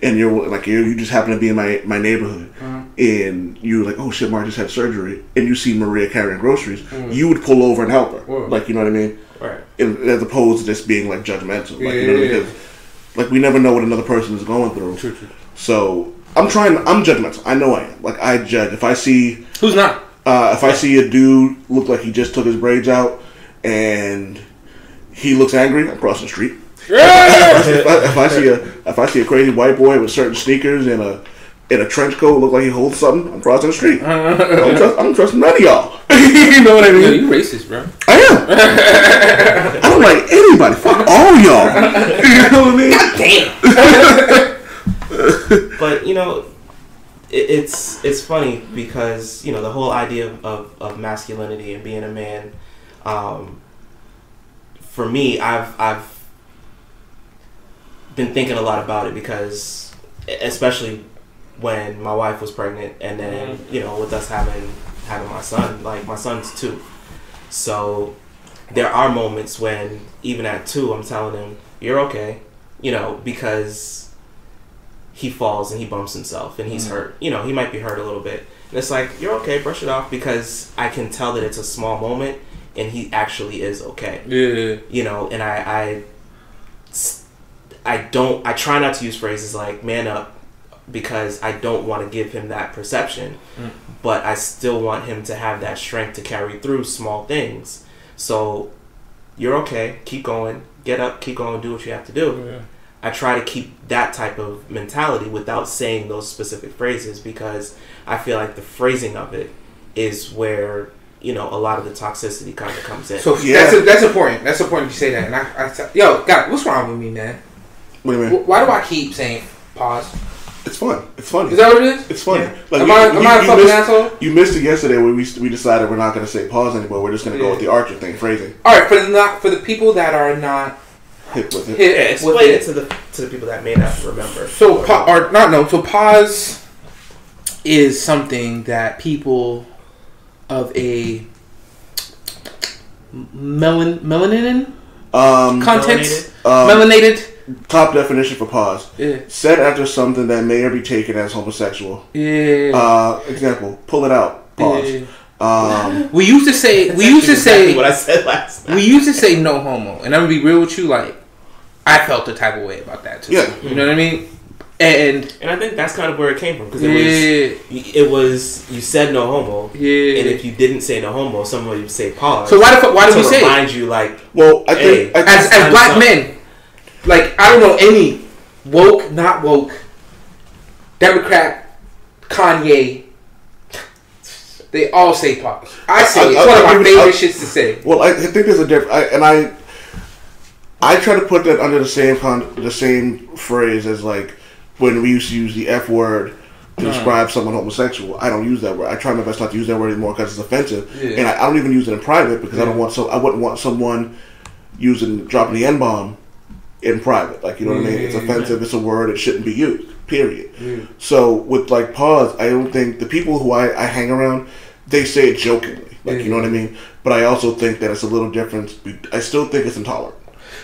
and you're like you just happen to be in my neighborhood, and you're like, oh shit, Mark just had surgery, and you see Maria carrying groceries, you would pull over and help her, like, you know what I mean, right? As opposed to just being like judgmental, like, you know, because like we never know what another person is going through. True. So I'm judgmental. I know I am. Like, I judge if I see who's not. If I see a dude look like he just took his braids out and he looks angry, I'm crossing the street. If I see a crazy white boy with certain sneakers and a trench coat, look like he holds something, I'm crossing the street. I don't trust none of y'all. You know what I mean? Yo, you racist, bro. I am. I don't like anybody. Fuck all y'all. You know what I mean? God damn. But, you know, it's funny because, you know, the whole idea of masculinity and being a man, for me, I've been thinking a lot about it because, especially when my wife was pregnant, and then, you know, with us having my son, like, my son's 2, so there are moments when even at 2, I'm telling him, you're okay, you know, because he falls and he bumps himself and he's hurt, you know, he might be hurt a little bit, and it's like, you're okay, brush it off, because I can tell that it's a small moment and he actually is okay. Yeah. You know, and I try not to use phrases like man up because I don't want to give him that perception, but I still want him to have that strength to carry through small things. So you're okay, keep going, get up, keep going, do what you have to do. Yeah. I try to keep that type of mentality without saying those specific phrases, because I feel like the phrasing of it is where, you know, a lot of the toxicity kind of comes in. So that's important. That's important you say that. And yo, God, what's wrong with me, man? What do you mean? Why do I keep saying pause? It's fun. It's funny. Is that what it is? It's funny. Yeah. Like, am I a fucking asshole? You missed it yesterday when we decided we're not going to say pause anymore. We're just going to go with the Archer thing, phrasing. All right, for the people that are not hip with it. Yeah, explain it to the people that may not remember. So So pause is something that people of a melanin content, melanated. Top definition for pause. Yeah. Said after something that may or be taken as homosexual. Yeah. Example. Pull it out. Pause. Yeah. We used to say what I said last night. We used to say no homo, and I'm gonna be real with you. Like, I felt the type of way about that too. Yeah. You know what I mean? And I think that's kind of where it came from, because it was you said no homo, and if you didn't say no homo, someone would say pause. So why did we say remind you, like, well, I think as black men, like, I don't know any woke, not woke, Democrat, Kanye. They all say pause. I say it's one of my favorite shits to say. Well, I think there's a difference, I try to put that under the same phrase as, like, when we used to use the F word to describe someone homosexual. I don't use that word. I try my best not to use that word anymore because it's offensive, and I don't even use it in private because I wouldn't want someone dropping the N-bomb in private. Like, you know what I mean? It's offensive. It's a word. It shouldn't be used. Period. So with, like, pause, I don't think the people who I hang around, they say it jokingly. Like, you know what I mean? But I also think that it's a little different. I still think it's intolerant.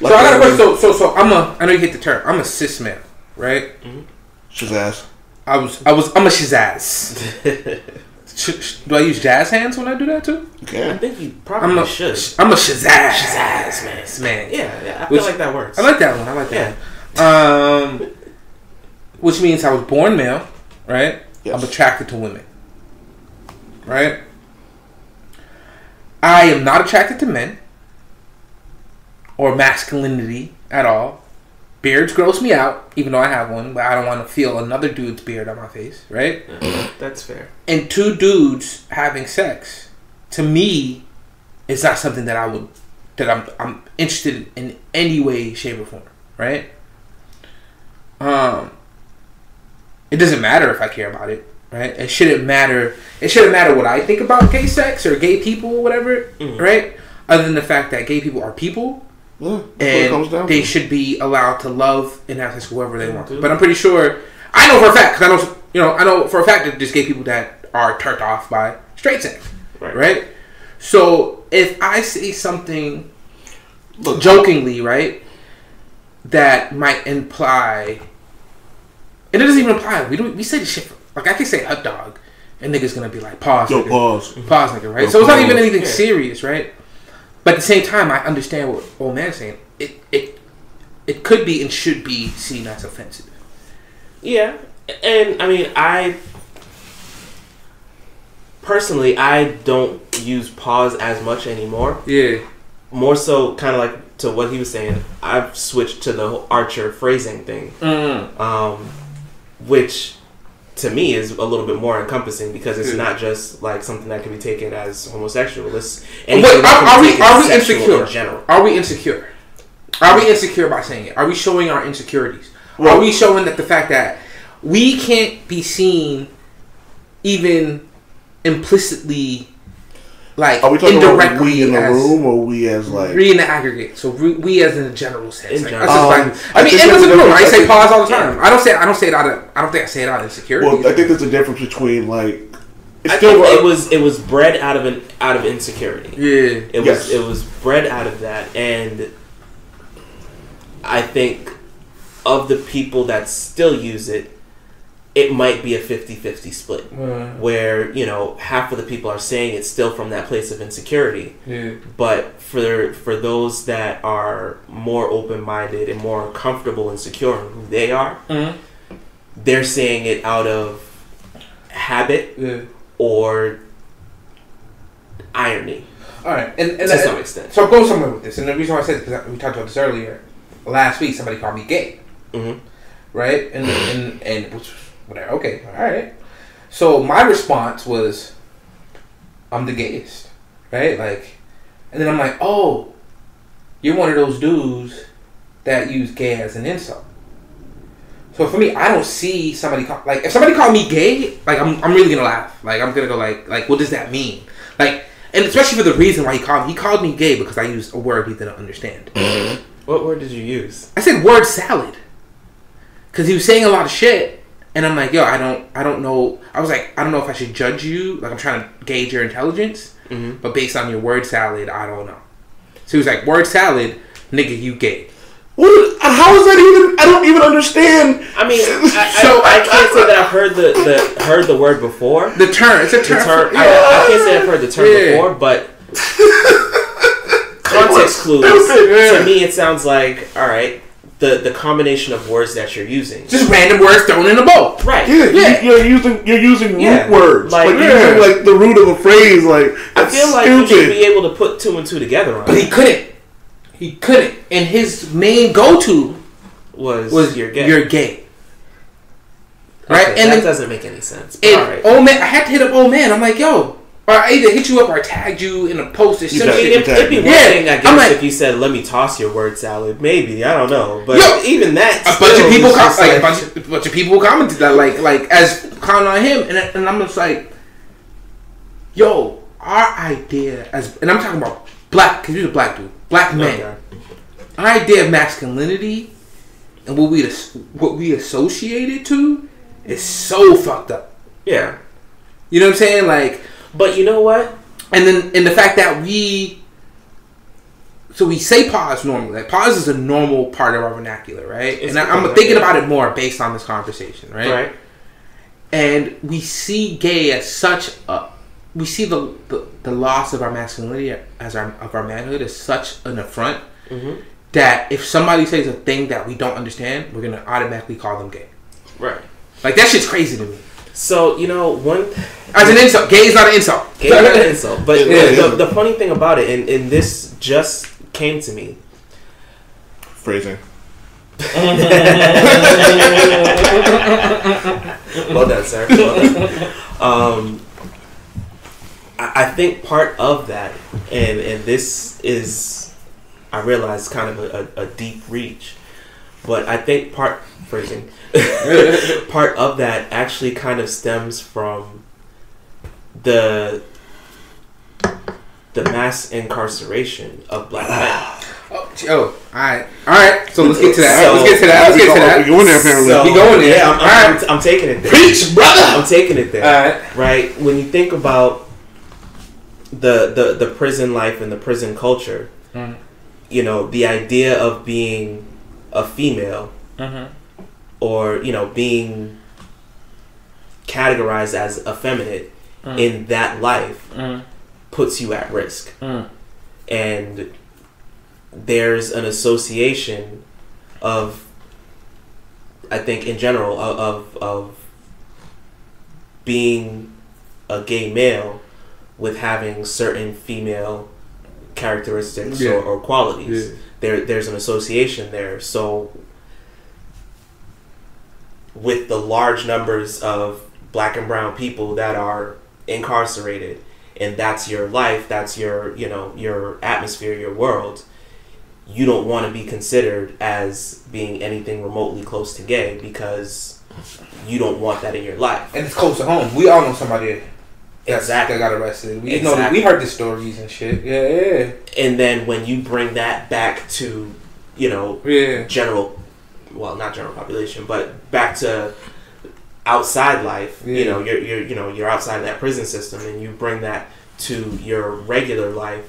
Like, so I got a question. So I know you hit the term. I'm a cis man, right? Mm-hmm. Shazazz. I'm a shazazz. Do I use jazz hands when I do that too? Okay. I think you probably should. I'm a shazazz man. Yeah, I feel like that works. I like that one. Which means I was born male, right? Yes. I'm attracted to women, right? I am not attracted to men or masculinity at all. Beards gross me out, even though I have one, but I don't want to feel another dude's beard on my face, right? That's fair. And two dudes having sex, to me, it's not something that I'm interested in any way, shape, or form, right? It doesn't matter if I care about it, right? It shouldn't matter what I think about gay sex or gay people or whatever, right? Other than the fact that gay people are people, and they should be allowed to love and have sex with whoever they want to. But I'm pretty sure, I know for a fact, because I know for a fact that there's gay people that are turned off by straight sex, right? So if I say something jokingly, right, that might imply, and it doesn't even imply, we say this shit, like, I can say hot dog, and niggas gonna be like, pause, Yo, nigga. pause, nigga, right? So it's not even anything serious, right? But at the same time, I understand what old man's saying. It could be and should be seen as offensive. Yeah, and I mean, I personally don't use pause as much anymore. Yeah. More so, kind of like to what he was saying, I've switched to the whole Archer phrasing thing, which to me is a little bit more encompassing, because it's not just like something that can be taken as homosexual. It's are we insecure? In general. Are we insecure? Are we insecure by saying it? Are we showing our insecurities? Well, are we showing that the fact that we can't be seen even implicitly, like, are we talking indirectly, about we in the room, or we as, like, we in the aggregate? So we as in a general sense. In like, general. that's just like, I mean, in the room, I say pause all the time. I don't say it out of. I don't think I say it out of insecurity. Well, I think there's a difference between, like, I think it was bred out of insecurity. Yeah, it was bred out of that, and I think of the people that still use it, it might be a 50-50 split, where, you know, half of the people are saying it's still from that place of insecurity, but for those that are more open-minded and more comfortable and secure in who they are, they're saying it out of habit or irony. All right, and to some extent. So I'm going somewhere with this, and the reason why I said this because we talked about this earlier. Last week, somebody called me gay, right? And which whatever. Okay, all right. So my response was, "I'm the gayest," right? Like, and then I'm like, "Oh, you're one of those dudes that use gay as an insult." So for me, I don't see somebody if somebody called me gay, like I'm really gonna laugh. Like I'm gonna go like what does that mean? Like, and especially for the reason why he called me gay because I used a word he didn't understand. What word did you use? I said word salad because he was saying a lot of shit, and I'm like, yo, I don't know. I was like, I don't know if I should judge you. Like I'm trying to gauge your intelligence, but based on your word salad, I don't know. So he was like, word salad, nigga, you gay. How is that even? I don't even understand. I mean, I can't say that I've heard the word before. The term, it's a term. I can't say I've heard the term before, but context clues. To me, it sounds like all right. The combination of words that you're using, just random words thrown in a bowl, right? Yeah. You're using root words, like you're using like the root of a phrase. Like I feel like you should be able to put 2 and 2 together on. But he couldn't. He couldn't, and his main go-to was you're gay. You're gay. Right, Okay, and that then, doesn't make any sense. And all right. old man, I had to hit up old man. I'm like, yo, or I either hit you up or tagged you in a post or some shit. It'd be one thing, I guess, if you said, "Let me toss your word salad." Maybe, I don't know, but even that, a bunch of people a bunch of people commented that, like as clowning on him, and I'm just like, yo, our idea and I'm talking about black, because he's a black dude, black men. Okay. Our idea of masculinity and what we associate it to is so fucked up. Yeah, you know what I'm saying? Like, but you know what? And the fact that we say pause normally. Like pause is a normal part of our vernacular, right? And I'm thinking about it more based on this conversation, right? Right. And we see gay as such a. We see the loss of our masculinity of our manhood as such an affront that if somebody says a thing that we don't understand, we're gonna automatically call them gay. Right. Like that shit's crazy to me. So as an insult, gay is not an insult. Gay is not an insult. But the funny thing about it, and this just came to me. Phrasing. Well done, sir. Well done. I think part of that, and this is, I realize, kind of a deep reach, but I think part of that actually kind of stems from the mass incarceration of black men. All right. So let's get to that. We going there apparently. We going there. Yeah, I'm taking it there. Preach, brother. I'm taking it there. All right. When you think about the prison life and the prison culture, you know, the idea of being a female, or being categorized as effeminate in that life puts you at risk, and there's an association of, I think in general, of being a gay male with having certain female characteristics or qualities. There's an association there. So with the large numbers of black and brown people that are incarcerated, and that's your life, that's your atmosphere, your world, you don't want to be considered as being anything remotely close to gay because you don't want that in your life. And it's close to home. We all know somebody that got arrested. We know, we heard the stories and shit. Yeah. And then when you bring that back to, general, well, not general population, but back to outside life, you're outside of that prison system, and you bring that to your regular life,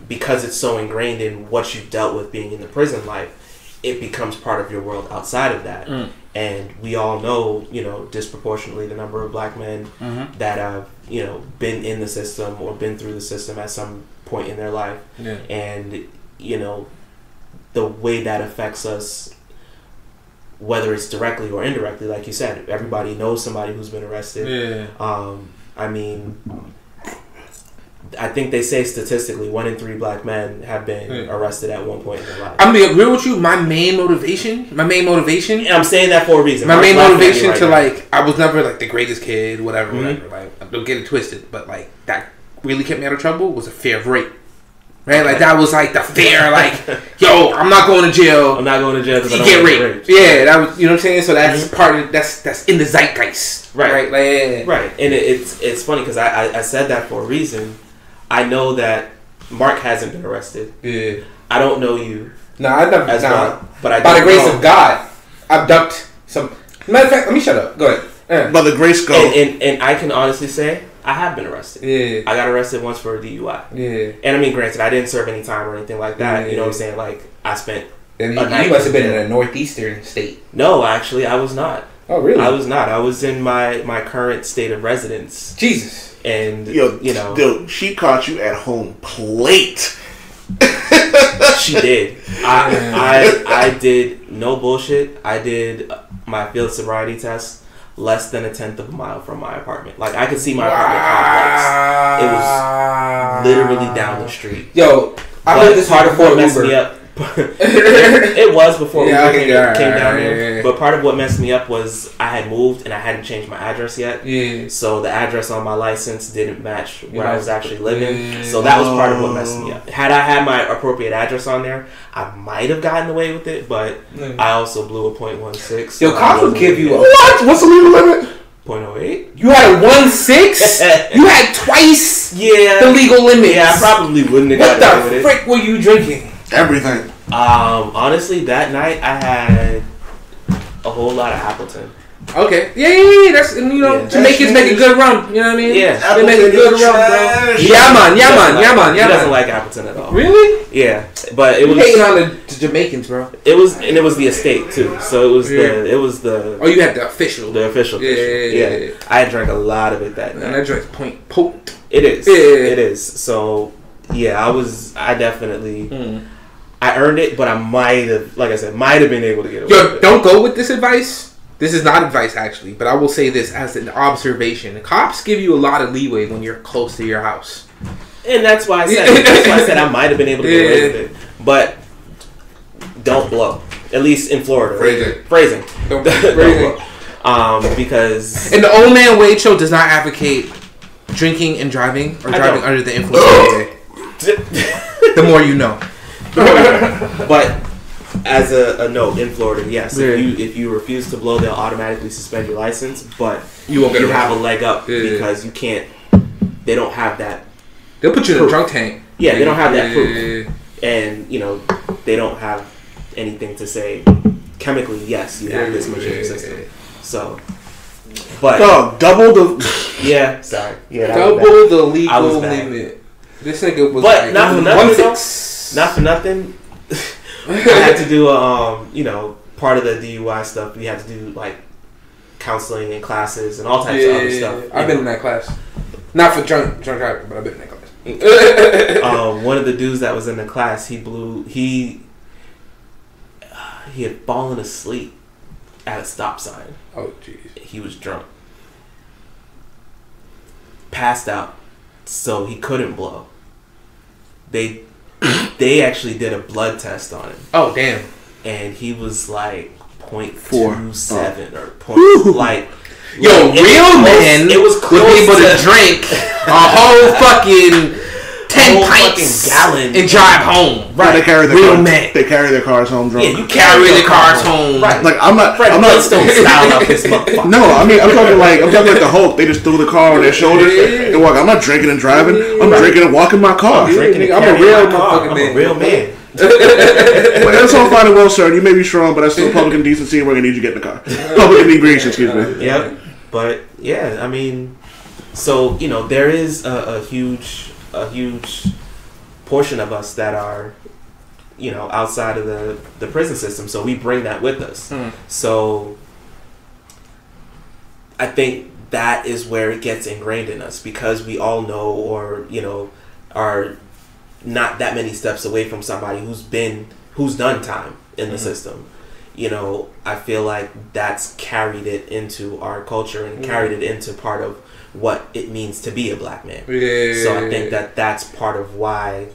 because it's so ingrained in what you've dealt with being in the prison life, it becomes part of your world outside of that. And we all know, disproportionately the number of black men that have, been in the system or been through the system at some point in their life. Yeah. And, the way that affects us, whether it's directly or indirectly, like you said, everybody knows somebody who's been arrested. Yeah. I mean, I think they say statistically 1 in 3 black men have been arrested at one point in their life. I'm gonna be real with you. My main motivation. And I'm saying that for a reason. My main motivation right to now. like, I was never like the greatest kid, whatever. Like, don't get it twisted, but like that really kept me out of trouble was a fear of rape. Right, like that was like the fear, like, yo, I'm not going to jail. I'm not going to jail because I don't get want to raped. Yeah, that was, you know what I'm saying. So that's part of that's in the zeitgeist, right? Like, right. And it's funny because I said that for a reason. I know that Mark hasn't been arrested. Yeah, I don't know you. No, I never. As well, but I by the grace know. of God, I've ducked some. Matter of fact, let me shut up. Go ahead. By the grace of God, and I can honestly say I have been arrested. Yeah, I got arrested once for a DUI. Yeah, and I mean, granted, I didn't serve any time or anything like that. Yeah. You know what I'm saying? Like I spent. And you must have been in a northeastern state. No, actually, I was not. Oh, really? I was not. I was in my current state of residence. Jesus. And she caught you at home plate. She did. I did no bullshit. I did my field sobriety test less than 1/10 of a mile from my apartment. Like I could see my apartment complex. It was literally down the street. Yo, I heard this part of what messed me up. It was before yeah, we came down here. But part of what messed me up was I had moved and I hadn't changed my address yet. Yeah. So the address on my license didn't match where I was actually living. So that was part of what messed me up. Had I had my appropriate address on there, I might have gotten away with it, but I also blew a .16. So yo, cops will give you what? What's the legal limit? 0.08. You had a 1.6? You had twice the legal limit. Yeah, I probably wouldn't have gotten away with it. What the frick were you drinking? Everything. Honestly, that night I had a whole lot of Appleton. Okay. Yeah. That's, Jamaicans make a good rum. You know what I mean? Yeah. They make a good rum, bro. Yeah, man. He doesn't like Appleton at all. Really? Yeah, but it was hating on the Jamaicans, bro. It was the estate too. So it was the. Oh, you had the official. The official. Yeah. I drank a lot of it that night. And that drink's potent. It is. Yeah. It is. So yeah, I definitely. I earned it, but I might have, like I said, been able to get away with it. Don't go with this advice. This is not advice, actually, but I will say this as an observation. Cops give you a lot of leeway when you're close to your house. And that's why I said I might have been able to get away with it. But don't blow. At least in Florida. Phrasing. Don't blow. Because... And the Old Man Wade Show does not advocate drinking and driving or driving under the influence. The more you know. But as a note, in Florida, yes, if you refuse to blow, they'll automatically suspend your license. But you have a leg up because you can't. They don't have that. They'll put you in a drunk tank. Yeah, they don't have that proof, and they don't have anything to say chemically. Yes, you have this much in your system. So, but double the. Yeah, sorry. Yeah, double the legal limit. This nigga was. But not for nothing. Not for nothing. I had to do part of the DUI stuff. We had to do like counseling and classes and all types of other stuff. I've been in that class. Not for drunk driving, but I've been in that class. One of the dudes that was in the class, he had fallen asleep at a stop sign. Oh jeez. He was drunk. Passed out, so he couldn't blow. They actually did a blood test on him. Oh damn! And he was like 0.27 or yo, real men would be able to drink a whole fucking 10 pints gallon and drive home. Right, they carry their real cars, men. They carry their cars home drunk. Yeah, you carry their cars home. Right, like I'm not Flintstone style up this motherfucker. No, I mean I'm talking like the Hulk. They just threw the car on their shoulders and walk. I'm not drinking and driving. I'm drinking and walking my car. I'm a real motherfucking man. I'm a real man. Well, that's all fine and well, sir. You may be strong, but that's still public indecency, and we're gonna need you to get in the car. Public inebriation, excuse me. Yep. But yeah, I mean, so there is a huge portion of us that are outside of the prison system, so we bring that with us. So I think that is where it gets ingrained in us, because we all know or are not that many steps away from somebody who's done time in the system. you know, I feel like that's carried it into our culture and carried it into part of what it means to be a black man. Yeah. So I think that that's part of why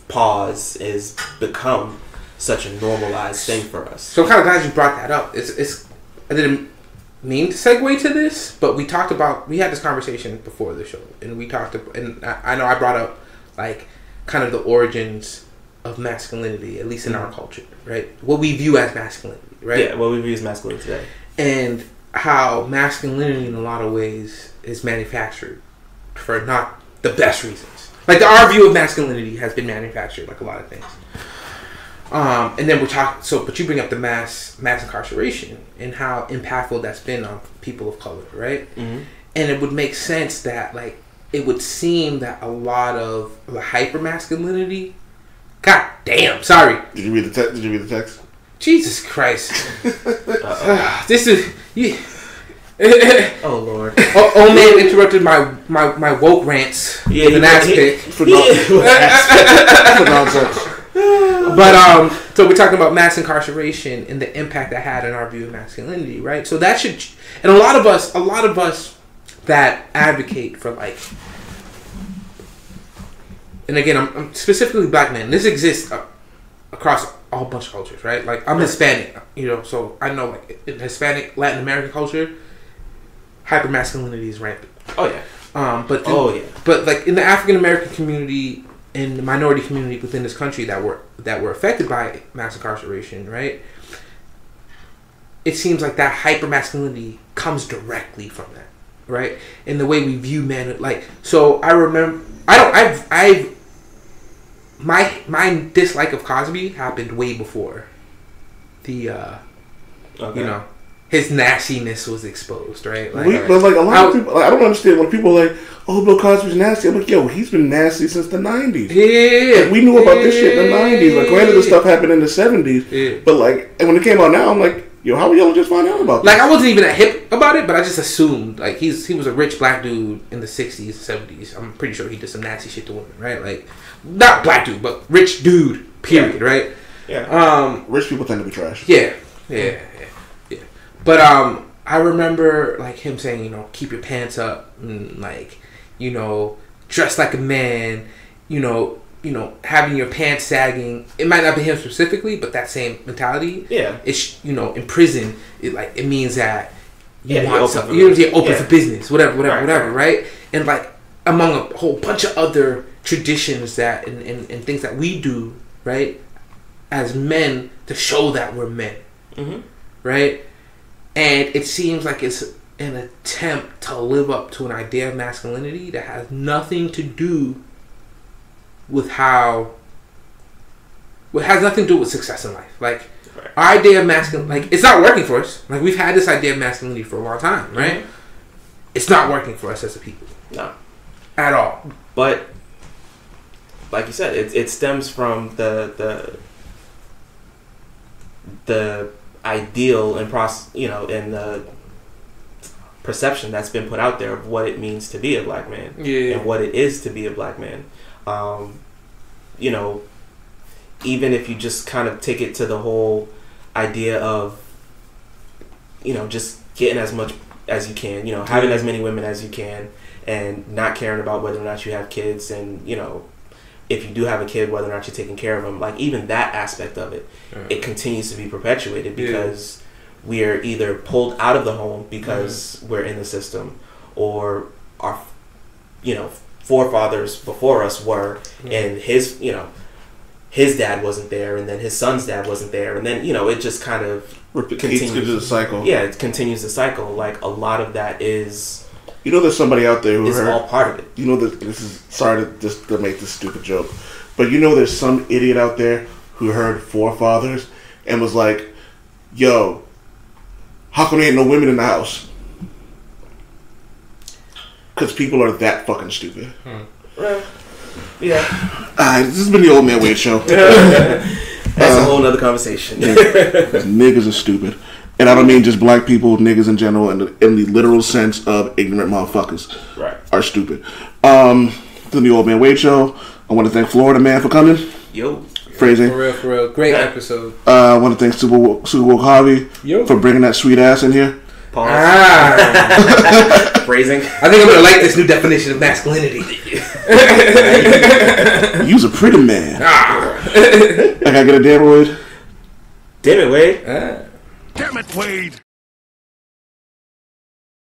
pause is become such a normalized thing for us. So I'm kind of glad you brought that up. It's I didn't mean to segue to this, but we had this conversation before the show, and we talked about, and I know I brought up like kind of the origins of masculinity, at least in our culture, right? What we view as masculinity, right? Yeah, what we view as masculinity today. And how masculinity in a lot of ways is manufactured for not the best reasons. Like our view of masculinity has been manufactured, like a lot of things. And then we're talking. So, but you bring up the mass incarceration and how impactful that's been on people of color, right? Mm-hmm. And it would make sense that, like, it would seem that a lot of the hyper masculinity. God damn! Sorry. Did you read the text? Jesus Christ! This is you. Oh Lord! Old man interrupted my woke rants with an ass pick. For nonsense. But so we're talking about mass incarceration and the impact that had on our view of masculinity, right? So that should, and a lot of us that advocate for, like, and again, I'm specifically black men. This exists across a whole bunch of cultures, right? Like, I'm Hispanic, you know, so I know, like, in Hispanic Latin American culture, hypermasculinity is rampant. Oh yeah. But like in the African American community and the minority community within this country that were affected by mass incarceration, right? It seems like that hypermasculinity comes directly from that, right? In the way we view men, like, so I remember my dislike of Cosby happened way before the you know, his nastiness was exposed, right? Like, but like a lot of people, like, I don't understand when people are like, "Oh, Bill Cosby's nasty." I'm like, "Yo, he's been nasty since the '90s." Yeah, like, we knew about this shit in the '90s. Like, granted, this stuff happened in the '70s, but like, and when it came out now, I'm like, "Yo, how are y'all just find out about this?" Like, I wasn't even that hip about it, but I just assumed, like, he was a rich black dude in the '60s, '70s. I'm pretty sure he did some nasty shit to women, right? Like, not black dude, but rich dude. Period, right? Yeah. Rich people tend to be trash. Yeah. But I remember, like, him saying, you know, keep your pants up and, like, you know, dress like a man, you know, having your pants sagging. It might not be him specifically, but that same mentality. Yeah. It's, you know, in prison, it means that you want something. You're open for business, whatever, right? And, like, among a whole bunch of other traditions that and things that we do, right, as men to show that we're men, right? And it seems like it's an attempt to live up to an idea of masculinity that has nothing to do with has nothing to do with success in life. Like, our idea of masculinity, like, it's not working for us. Like, we've had this idea of masculinity for a long time, right? It's not working for us as a people. No. At all. But like you said, it stems from the ideal and and the perception that's been put out there of what it means to be a black man, and what it is to be a black man. You know, even if you just kind of take it to the whole idea of, you know, just getting as much as you can, you know, having as many women as you can, and not caring about whether or not you have kids, and, you know, if you do have a kid, whether or not you're taking care of them, like, even that aspect of it, it continues to be perpetuated because we are either pulled out of the home because we're in the system, or our, you know, forefathers before us were, and his dad wasn't there, and then his son's dad wasn't there, and then, you know, it just kind of continues the cycle. Yeah, it continues the cycle. Like, a lot of that is. You know, there's somebody out there who is all part of it. You know, this is, sorry to make this stupid joke, but you know, there's some idiot out there who heard forefathers and was like, "Yo, how come there ain't no women in the house?" Because people are that fucking stupid. Right. Yeah. This has been the Old Man Wade Show. That's a whole nother conversation. Niggas are stupid. And I don't mean just black people, niggas in general, in the literal sense of ignorant motherfuckers are stupid. To the Old Man Wade Show, I want to thank Florida Man for coming. Yo. phrasing. For real. Great episode. I want to thank Super Woke Harvey Yo. for bringing that sweet ass in here. Pause. Ah. Phrasing. I think I'm gonna like this new definition of masculinity. You's a pretty man. I gotta get a damn Wade. Damn it, Wade. Damn it, Wade.